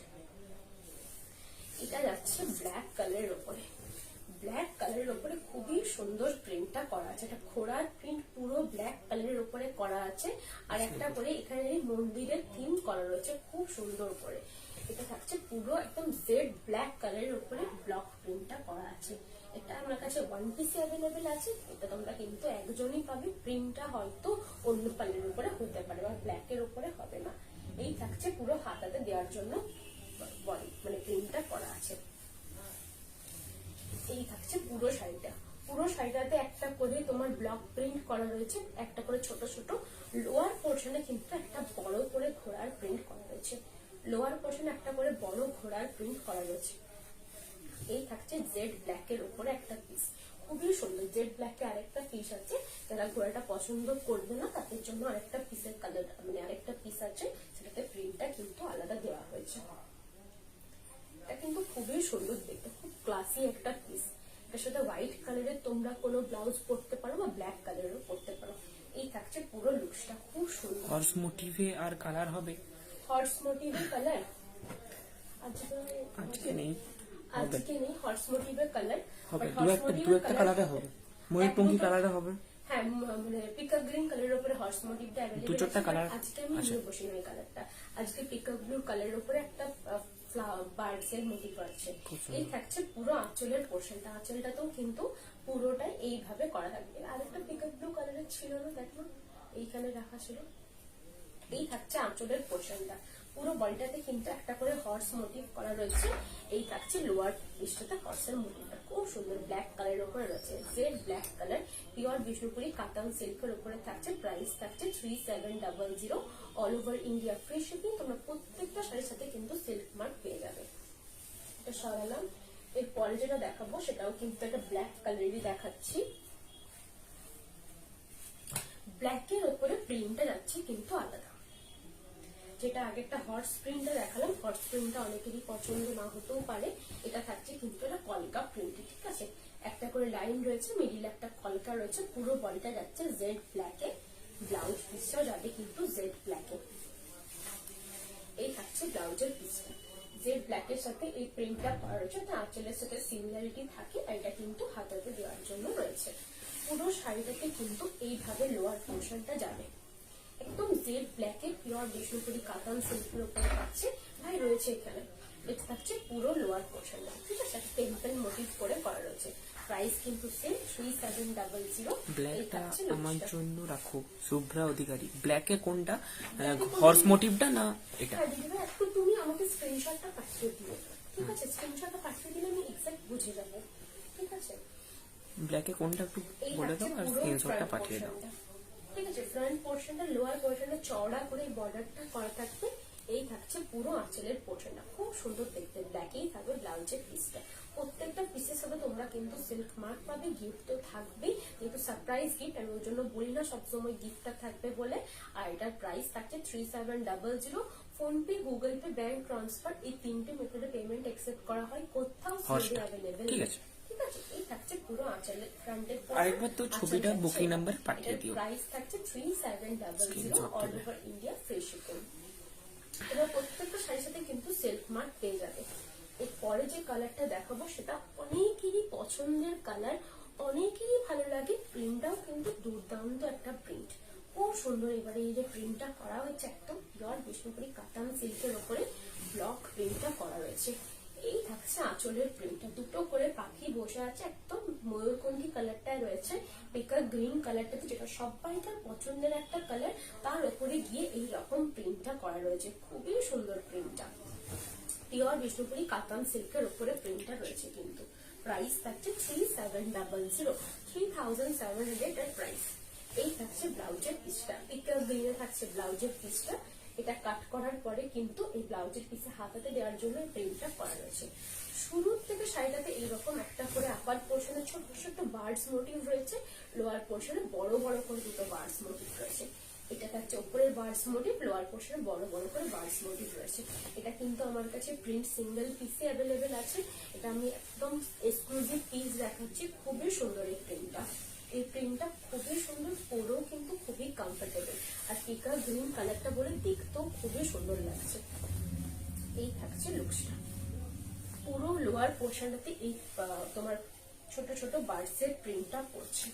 এটা যাচ্ছে ব্ল্যাক কালারের উপরে, ব্ল্যাক কালারের উপরে খুবই সুন্দর প্রিন্টটা করা আছে। এটা ঘোড়ার প্রিন্ট পুরো ব্ল্যাক কালারের উপরে করা আছে, আর একটা করে এখানে মন্দিরের থিম করা রয়েছে খুব সুন্দর করে। এটা থাকছে পুরো একদম জেড ব্ল্যাক কালারের উপরে ব্লক প্রিন্টটা করা আছে। এটা আমার কাছে 1 পিস অ্যাভেলেবেল আছে, এটা তোমরা কিন্তু একজনই পাবে। প্রিন্টটা হয়তো অন্য কালারের উপরে হতে পারে বা ব্ল্যাক এর উপরে হবে না। এই থাকছে পুরো হাতাতে দেওয়ার জন্য বডি মানে প্রিন্টটা করা আছে। এই থাকছে পুরো শাড়িটা, পুরো শাড়িটাতে একটা করে তোমার ব্লক প্রিন্ট করা রয়েছে, একটা করে ছোট ছোট। লোয়ার পোর্শনে কিন্তু একটা বড় করে ঘোড়ার প্রিন্ট করা রয়েছে, লোয়ার পোর্শনে একটা করে বড় ঘোড়ার প্রিন্ট করা রয়েছে। এই থাকছে জেড ব্ল্যাক এর উপরে একটা পিস, খুবই সুন্দর। জেড ব্ল্যাক এ আরেকটা পিস আছে, যারা ঘোড়াটা পছন্দ করবে না তাদের জন্য আরেকটা পিসের কালার মানে আরেকটা পিস আছে, সেটাতে প্রিন্টটা কিন্তু আলাদা দেওয়া হয়েছে। এটা কিন্তু খুবই সুন্দর দেখতে, খুব ক্লাসি একটা পিস। এটার সাথে হোয়াইট কালারের তোমরা কোনো ব্লাউজ পরতে পারো বা ব্ল্যাক কালারেরও পরতে পারো। এই থাকছে পুরো লুকসটা, খুব সুন্দর। হর্স মোটিভে আর কালার হবে? হর্স মোটিভের কালার আজকে নেই, হর্স মোটিভের কালার হবে দু একটা কালারে হবে, ময়ূরপঙ্খী কালারে হবে। হ্যাঁ, মানে পিকক গ্রিন কালারের উপরে হর্স মোটিভটা अवेलेबल দু চারটা কালার। আজকে আমি নিয়ে বসিনি ওই কালারটা, আজকে পিকক ব্লু কালারের উপরে একটা বার্ডস এর মোটিভ আছে। এই থাকছে পুরো আঁচলের পোর্শনটা, আঁচলটাতেও কিন্তু পুরোটাই এইভাবে করা থাকবে। আর একটা পিকক ব্লু কালারের ছিল না, দেখো এইখানে রাখা ছিল। এই থাকছে আঁচলের পোর্শনটা, পুরো বডিটাতে কিন্তু একটা করে হর্স মোটিভ করা রয়েছে। এই থাকছে লোয়ার পিসটাতে হর্সের মোটিভটা খুব সুন্দর ব্ল্যাক কালারের উপরে রয়েছে, jet black colour pure Bishnupuri katan সিল্কের উপরে থাকছে। প্রাইস থাকছে 3700, all over India free shipping. তোমরা প্রত্যেকটা শাড়ির সাথে কিন্তু সিল্ক মার্ক পেয়ে যাবে। এটা সরালাম, এরপরে যেটা দেখাবো সেটাও কিন্তু একটা ব্ল্যাক কালারেরই দেখাচ্ছি। ব্ল্যাকের উপরে প্রিন্টটা যাচ্ছে কিন্তু আলাদা। যেটা আগে একটা হর্স প্রিন্টটা দেখালাম, হর্স প্রিন্টটা অনেকেরই পছন্দ না হতেও পারে। এটা থাকছে কিন্তু এটা কলকা প্রিন্ট, ঠিক আছে। একটা করে লাইন রয়েছে, মিডিলে একটা কলকা রয়েছে, পুরো বডিটা যাচ্ছে জেড ব্ল্যাকে, ব্লাউজ পিসটাও যাবে কিন্তু জেড ব্ল্যাকে। এই থাকছে ব্লাউজের পিসটা, জেড ব্ল্যাকের সাথে এই প্রিন্টটা করা রয়েছে, তো আঁচলের সাথে সিমিলারিটি থাকে। এটা কিন্তু হাতাতে দেওয়ার জন্য রয়েছে। পুরো শাড়িটাতে কিন্তু এইভাবে লোয়ার পোর্শনটা যাবে একদম জেড ব্ল্যাকে পিওর বিষ্ণুপুরি কাতান সিল্কের উপরে থাকছে। ভাই রয়েছে এখানে, এটা থাকছে পুরো লোয়ার পোর্শনটা, ঠিক আছে। টেম্পল মোটিভ করে করা রয়েছে। প্রাইস কিন্তু সেম 3700। ব্ল্যাকটা আমার জন্য রাখো, শুভ্রা অধিকারী। ব্ল্যাকে কোনটা, হর্স মোটিভটা না এটা? হ্যাঁ দিদি ভাই, একটু তুমি আমাকে স্ক্রিনশটটা পাঠিয়ে দিও, ঠিক আছে। স্ক্রিনশটটা পাঠিয়ে দিলে আমি এক্সাক্ট বুঝে যাবো, ঠিক আছে। ব্ল্যাকে কোনটা একটু বলে দাও আর স্ক্রিনশটটা পাঠিয়ে দাও, ঠিক আছে। ফ্রন্ট পোর্শনটা লোয়ার পোর্শনটা চওড়া করে বর্ডারটা করা থাকবে। এই থাকছে পুরো আঁচলের পোর্শনটা, খুব সুন্দর দেখতে। ব্ল্যাকেই থাকবে ব্লাউজের পিসটা। প্রত্যেকটা পিসের সাথে তোমরা কিন্তু সিল্ক মার্ক পাবে, গিফট তো থাকবেই, কিন্তু সারপ্রাইজ গিফট। আমি ওই জন্য বলি না সবসময় গিফটটা থাকবে বলে। আর এটার প্রাইস থাকছে 3700। Phone pay, Google pay, bank transfer এই তিনটে মেথডে পেমেন্ট অ্যাকসেপ্ট করা হয়, কোথাও সিওডি অ্যাভেলেবেল, ঠিক আছে। ঠিক আছে। এই থাকছে পুরো আঁচলের ফ্রন্টের পোর্শন। আরেকবার তো ছবিটা বুকিং নাম্বার পাঠিয়ে দিও। প্রাইস থাকছে 3700, all over India free shipping. তোমরা প্রত্যেকটা শাড়ির সাথে কিন্তু সিল্ক মার্ক পেয়ে যাবে। এরপরে যে কালারটা দেখাবো সেটা অনেকেরই পছন্দের কালার, অনেকেরই ভালো লাগে। প্রিন্টটাও কিন্তু দুর্দান্ত একটা প্রিন্ট, খুব সুন্দর। এবারে এই যে প্রিন্টটা করা হয়েছে একদম পিওর বিষ্ণুপুরি কাতান সিল্কের উপরে ব্লক প্রিন্টটা করা রয়েছে। এই থাকছে আঁচলের প্রিন্টটা, দুটো করে পাখি বসে আছে, একদম ময়ূরকণ্ঠী কালারটা রয়েছে পিকক গ্রিন কালারটাতে, যেটা সবাইকার পছন্দের একটা কালার। তার উপরে গিয়ে এই রকম প্রিন্টটা করা রয়েছে, খুবই সুন্দর প্রিন্টটা। পিওর বিষ্ণুপুরি কাতান সিল্কের উপরে প্রিন্টটা রয়েছে কিন্তু। প্রাইস থাকছে 3700 এর প্রাইস। এই থাকছে ব্লাউজের পিসটা, পিকক গ্রিনে থাকছে ব্লাউজের পিসটা। এটা কাট করার পরে কিন্তু এই ব্লাউজের পিসে হাতাতে দেওয়ার জন্য প্রিন্টটা করা রয়েছে। শুরুর থেকে শাড়িটাতে এইরকম একটা করে আপার পোর্শনে ছোট ছোট বার্ডস মোটিভ রয়েছে, লোয়ার পোর্শনে বড় বড় করে দুটো বার্ডস মোটিভ রয়েছে। এটা থাকছে উপরের বার্ডস মোটিভ, লোয়ার পোর্শনে বড় বড় করে বার্ডস মোটিভ রয়েছে। এটা কিন্তু আমার কাছে প্রিন্ট সিঙ্গেল পিসে অ্যাভেলেবেল আছে। এটা আমি একদম এক্সক্লুসিভ পিস দেখাচ্ছি, খুবই সুন্দর এই প্রিন্টটা। এই প্রিন্টটা খুবই সুন্দর, পরেও কিন্তু খুবই কমফোর্টেবল, আর পিকা গ্রিন কালারটা বলে দেখতেও খুবই সুন্দর লাগছে। এই থাকছে লুকসটা। পুরো লোয়ার পোর্শনটাতে এই তোমার ছোট ছোট বার্ডস এর প্রিন্টটা পড়ছে।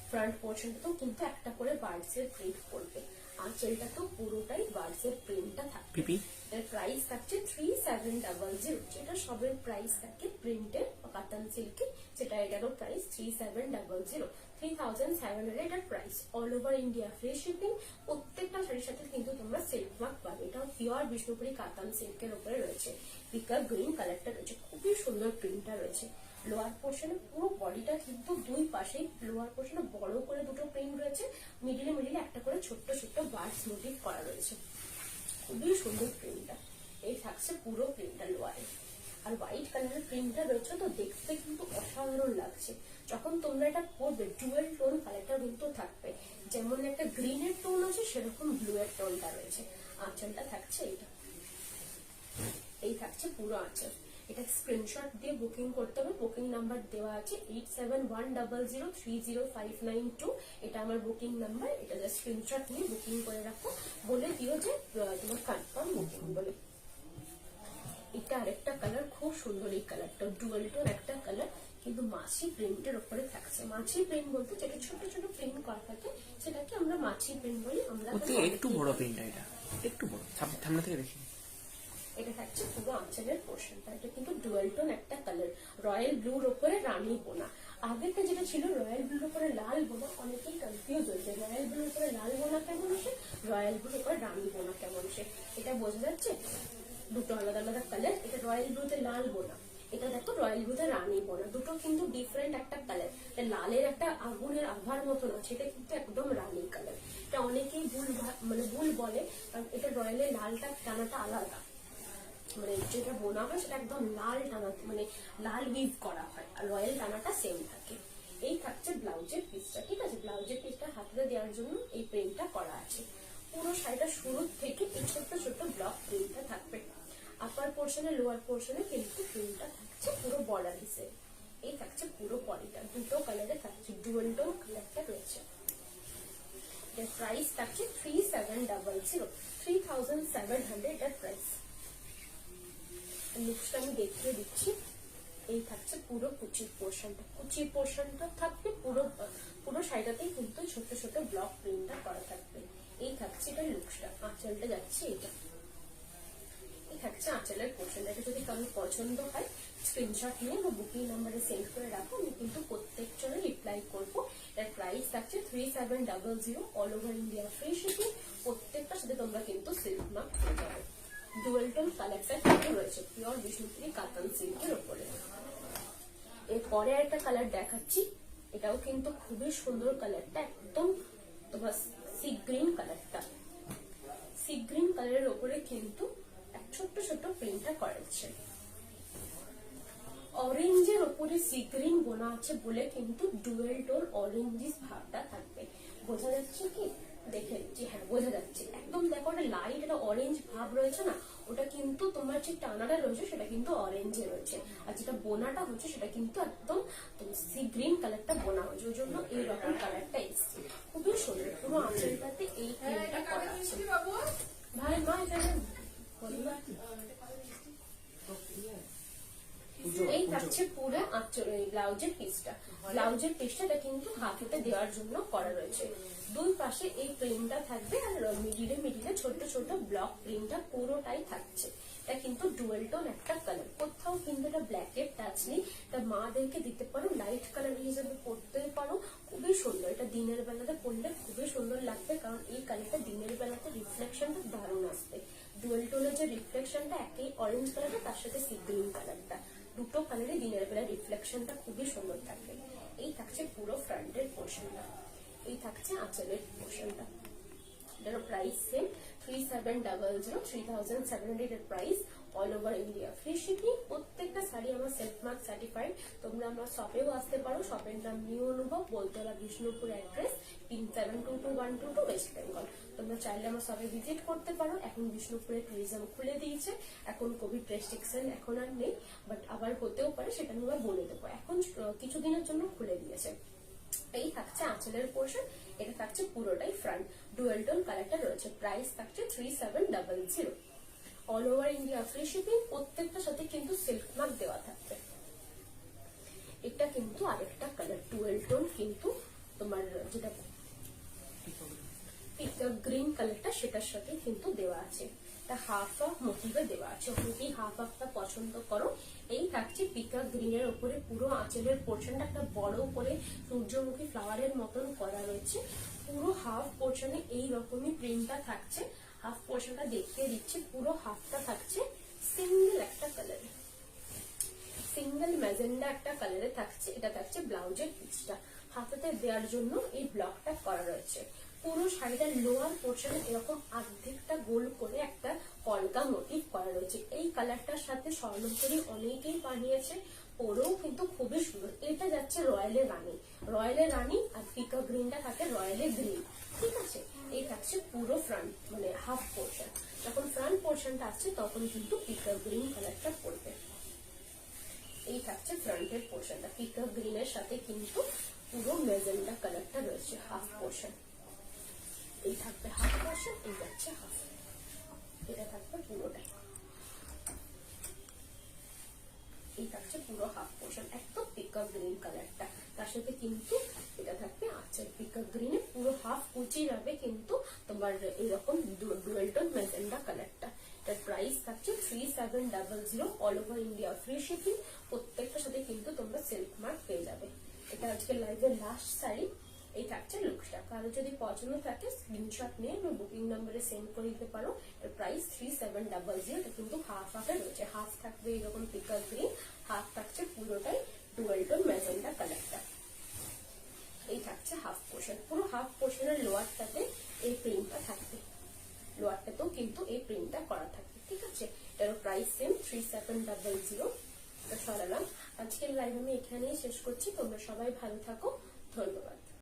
ফ্রন্ট পোর্শনটাতেও কিন্তু একটা করে বার্ডস এর প্রিন্ট পড়বে, আঁচলটাতেও পুরোটাই বার্ডস এর প্রিন্টটা থাকবে। এর প্রাইস থাকছে 3700, যেটা সবের প্রাইস থাকে প্রিন্টের কাতান সিল্কের, যেটা এটারও প্রাইস 3700, 3700 এটার price. All over India free shipping. প্রত্যেকটা শাড়ির সাথে কিন্তু তোমরা সিল্ক মার্ক পাবে। এটাও পিওর বিষ্ণুপুরি কাতান সিল্কের উপরে রয়েছে, পিকা গ্রিন কালারটা রয়েছে, খুবই সুন্দর প্রিন্টটা রয়েছে। লোয়ার পোর্শনে পুরো বডিটা কিন্তু দুই পাশেই লোয়ার পোর্শনে বড় করে দুটো প্রিন্ট রয়েছে, মিডিলে মিডিলে একটা করে ছোট্ট ছোট্ট বার্ডস মোটিভ করা রয়েছে, খুবই সুন্দর প্রিন্টটা। এই থাকছে পুরো প্রিন্টটা লোয়ারে। আর হোয়াইট কালারের প্রিন্টটা রয়েছে তো দেখতে কিন্তু অসাধারণ লাগছে। যখন তোমরা এটা পরবে ডুয়েল টোন কালারটা কিন্তু থাকবে, যেমন একটা গ্রিনের টোন আছে সেরকম ব্লু এর টোনটা রয়েছে। আঁচলটা থাকছে এটা, এই থাকছে পুরো আঁচল। এটা স্ক্রিনশট দিয়ে বুকিং করতে হবে, বুকিং নাম্বার দেওয়া আছে 8710030592। এটা আমার বুকিং নাম্বার, এটা জাস্ট স্ক্রিনশট নিয়ে বুকিং করে রাখো, বলে দিও যে তোমার কনফার্ম বুকিং বলে। এটা আরেকটা কালার, খুব সুন্দর এই কালারটা, ডুয়াল টোন একটা কালার, কিন্তু মাছি প্রিন্টের উপরে থাকছে। মাছি প্রিন্ট বলতে যেটা ছোট ছোট প্রিন্ট করা থাকে সেটাকে আমরা মাছি প্রিন্ট বলি। আমরা একটু বড় প্রিন্ট, এটা একটু বড়, সামনে থেকে দেখি। এটা থাকছে পুরো আঁচলের পোর্শনটা। এটা কিন্তু ডুয়াল টোন একটা কালার, রয়্যাল ব্লুর উপরে রানী বোনা। আগেরটা যেটা ছিল রয়্যাল ব্লুর উপরে লাল বোনা, অনেকেই কনফিউজ হয়েছে রয়্যাল ব্লুর উপরে লাল বোনা কেমন আসে, রয়্যাল ব্লুর উপরে রানী বোনা কেমন আসে। এটা বোঝা যাচ্ছে দুটো আলাদা আলাদা কালার। এটা রয়্যাল ব্লুতে লাল বোনা, এটা দেখো রয়্যাল ব্লুতে রানী বোনা, দুটো কিন্তু ডিফারেন্ট একটা কালার। লালের একটা আগুনের আভার মতন আছে, এটা কিন্তু একদম রানী কালার। এটা অনেকেই ভুল বলে, কারণ এটা রয়্যালের লালটা টানাটা আলাদা, মানে যেটা বোনা হয় সেটা একদম লাল টানা, মানে লাল উইভ করা হয়, আর রয়্যাল টানাটা সেম থাকে। এই থাকছে ব্লাউজের পিসটা, ঠিক আছে। ব্লাউজের পিসটা হাতে দেওয়ার জন্য এই প্রিন্টটা করা আছে। পুরো শাড়িটা শুরু থেকে এই ছোট্ট ছোট্ট ব্লক প্রিন্টটা থাকবে। আপার পোর্শনে লোয়ার পোর্শনে কিন্তু প্রিন্টটা থাকছে পুরো বর্ডার হিসেবে। এই থাকছে পুরো বডিটা, দুটো কালারে থাকছে, ডুয়াল টোন কালারটা রয়েছে। এর প্রাইস থাকছে 3700, 3700 এর প্রাইস। লুকসটা আমি দেখিয়ে দিচ্ছি। এই থাকছে পুরো কুচির পোর্শনটা, কুচির পোর্শনটা থাকবে পুরো শাড়িটাতেই কিন্তু ছোট ছোট ব্লক প্রিন্টটা করা থাকবে। এই থাকছে এটা লুকসটা। আঁচলটা যাচ্ছে এটা, এই থাকছে আঁচলের পোর্শনটা। এটা যদি কারোর পছন্দ হয় স্ক্রিনশট নিয়ে বা বুকিং নাম্বারে সেন্ড করে রাখো, আমি কিন্তু প্রত্যেক জনের রিপ্লাই করবো। এর প্রাইস থাকছে 3700, all over India free shipping. প্রত্যেকটার সাথে তোমরা কিন্তু সিল্ক মার্ক পেয়ে যাবে। ডুয়াল টোন কালারটা কিন্তু রয়েছে পিওর বিষ্ণুপুরি কাতান সিল্কের উপরে। এরপরে একটা কালার দেখাচ্ছি, এটাও কিন্তু খুবই সুন্দর কালারটা, একদম তোমার সি গ্রিন কালারটা। সি গ্রিন কালারের উপরে কিন্তু ছোট্ট ছোট্ট প্রিন্টটা করেছে। অরেঞ্জের উপরে সি গ্রিন বোনা আছে বলে কিন্তু ডুয়েল টোন অরেঞ্জিস ভাবটা থাকবে। বোঝা যাচ্ছে কি? দেখে দিচ্ছি, হ্যাঁ বোঝা যাচ্ছে একদম। দেখো একটা লাইট একটা অরেঞ্জ ভাব রয়েছে না, ওটা কিন্তু তোমার যে টানাটা রয়েছে সেটা কিন্তু অরেঞ্জে রয়েছে, আর যেটা বোনাটা হচ্ছে সেটা কিন্তু একদম সি গ্রিন কালারটা বোনা হয়েছে, ওই জন্য এইরকম কালারটা এসছে। খুবই সুন্দর, পুরো আঁচলটাতে এই প্রিন্টটা করা আছে। ভাই মা এখানে এই থাকছে পুরো ব্লাউজের পিসটা। ব্লাউজের পিসটা কিন্তু হাতে দেওয়ার জন্য করা রয়েছে। দুই পাশে এই প্রিন্টটা থাকবে, আর মিডিলে মিডিলে ছোট ছোট ব্লক প্রিন্টটা পুরোটাই থাকছে। এটা কিন্তু ডুয়েল টোন একটা কালার, কোথাও কিন্তু এটা ব্ল্যাকের টাচ নেই। এটা মাদেরকে দিতে পারো, লাইট কালার হিসেবে পরতে পারো, খুবই সুন্দর। এটা দিনের বেলাতে পরলে খুবই সুন্দর লাগবে, কারণ এই কালারটা দিনের বেলাতে রিফ্লেকশনটা দারুণ আসবে। ডুয়েল টোনের যে রিফ্লেকশনটা, একই অরেঞ্জ কালারটা তার সাথে সি গ্রিন কালারটা, দুটো কালারে দিনের বেলা রিফ্লেকশনটা খুবই সুন্দর থাকবে। এই থাকছে পুরো ফ্রন্টের পোর্শনটা, এই থাকছে আঁচলের পোর্শনটা। এটার প্রাইস সেম 3700, 3700 এর price, all over India free shipping. প্রত্যেকটা শাড়ি আমার সেলফ মার্ক সার্টিফাইড। তোমরা আমার শপেও আসতে পারো। শপের নাম নিউ অনুভব, বলতলা, বিষ্ণুপুর, অ্যাড্রেস 3722 ওয়েস্ট বেঙ্গল। তোমরা চাইলে আমার শপে ভিজিট করতে পারো। এখন বিষ্ণুপুরে ট্যুরিজম খুলে দিয়েছে, এখন কোভিড রেস্ট্রিকশন এখন আর নেই, বাট আবার হতেও পারে, সেটা আমি আবার বলে দেবো। এখন কিছুদিনের জন্য খুলে দিয়েছে। এই থাকছে আঁচলের পোর্শন, এটা থাকছে পুরোটাই ফ্রন্ট, ডুয়াল টোন কালারটা রয়েছে। প্রাইস থাকছে 3700, all over India free shipping. প্রত্যেকটার সাথে কিন্তু সিল্ক মার্ক দেওয়া থাকবে। এটা কিন্তু আরেকটা কালার, ডুয়াল টোন, কিন্তু তোমার যেটা পিকক গ্রিন কালারটা সেটার সাথে কিন্তু দেওয়া আছে। এটা হাফ হাফ মোটিভে দেওয়া আছে, অনেকেই হাফ হাফটা পছন্দ করো। এই থাকছে পিকক গ্রিনের উপরে পুরো আঁচলের পোর্শনটা একটা বড় করে সূর্যমুখী ফ্লাওয়ারের মতন করা রয়েছে। পুরো হাফ পোর্শনে এই রকমই প্রিন্টটা থাকছে। হাফ পোর্শনটা দেখিয়ে দিচ্ছি, পুরো হাফটা থাকছে সিঙ্গেল একটা কালারে, সিঙ্গেল ম্যাজেন্ডা একটা কালারে থাকছে। এটা থাকছে ব্লাউজের পিসটা, হাতাতে দেওয়ার জন্য এই ব্লকটা করা রয়েছে। পুরো শাড়িটার লোয়ার পোর্শনে এরকম অর্ধেকটা গোল করে একটা কলকা মোটিভ করা রয়েছে। এই কালারটার সাথে স্বর্ণচুরি অনেকেই বানিয়েছে, পরেও কিন্তু খুবই সুন্দর। এটা যাচ্ছে রয়্যালের রানী, রয়্যালের রানী, আর পিকক গ্রিনটা থাকে রয়্যালের গ্রিন, ঠিক আছে। এই থাকছে পুরো ফ্রন্ট, মানে হাফ পোর্শন। যখন ফ্রন্ট পোর্শনটা আসছে তখন কিন্তু পিকক গ্রিন কালারটা পড়বে। এই থাকছে ফ্রন্টের পোর্শনটা, পিকক গ্রিনের সাথে কিন্তু পুরো মেজেন্ডা কালারটা রয়েছে হাফ পোর্শন। এই থাকবে হাফ পোর্শন, এই যাচ্ছে হাফ, এটা থাকবে পুরোটাই। এই থাকছে পুরো হাফ পোর্শন, একদম পিকক গ্রিন কালারটা। তার সাথে কিন্তু এটা থাকবে আঁচল, পিকক গ্রিনে পুরো হাফ কুচি যাবে কিন্তু তোমার এরকম ডুয়াল টোন ম্যাজেন্ডা কালারটা। এটার প্রাইস থাকছে 3700, all over India free shipping. প্রত্যেকটার সাথে কিন্তু তোমরা সিল্ক মার্ক পেয়ে যাবে। এটা আজকে লাইভের লাস্ট শাড়ি। এই থাকছে লুকসটা। কারো যদি পছন্দ থাকে স্ক্রিনশট নিয়ে আমার বুকিং নাম্বারে সেন্ড করে দিতে পারো। এর প্রাইস 3700। এটা কিন্তু হাফ হাফে রয়েছে, হাফ থাকবে এরকম পিকক গ্রিন, হাফ থাকছে পুরোটাই ডুয়াল টোন ম্যাজেন্ডা কালারটা। এই থাকছে হাফ পোর্শন, পুরো হাফ পোর্শনের লোয়ারটাতে এই প্রিন্টটা থাকবে, লোয়ারটাতেও কিন্তু এই প্রিন্টটা করা থাকবে, ঠিক আছে। এটার প্রাইস সেম 3700। এটা সরালাম। আজকের লাইভ আমি এখানেই শেষ করছি। তোমরা সবাই ভালো থাকো, ধন্যবাদ।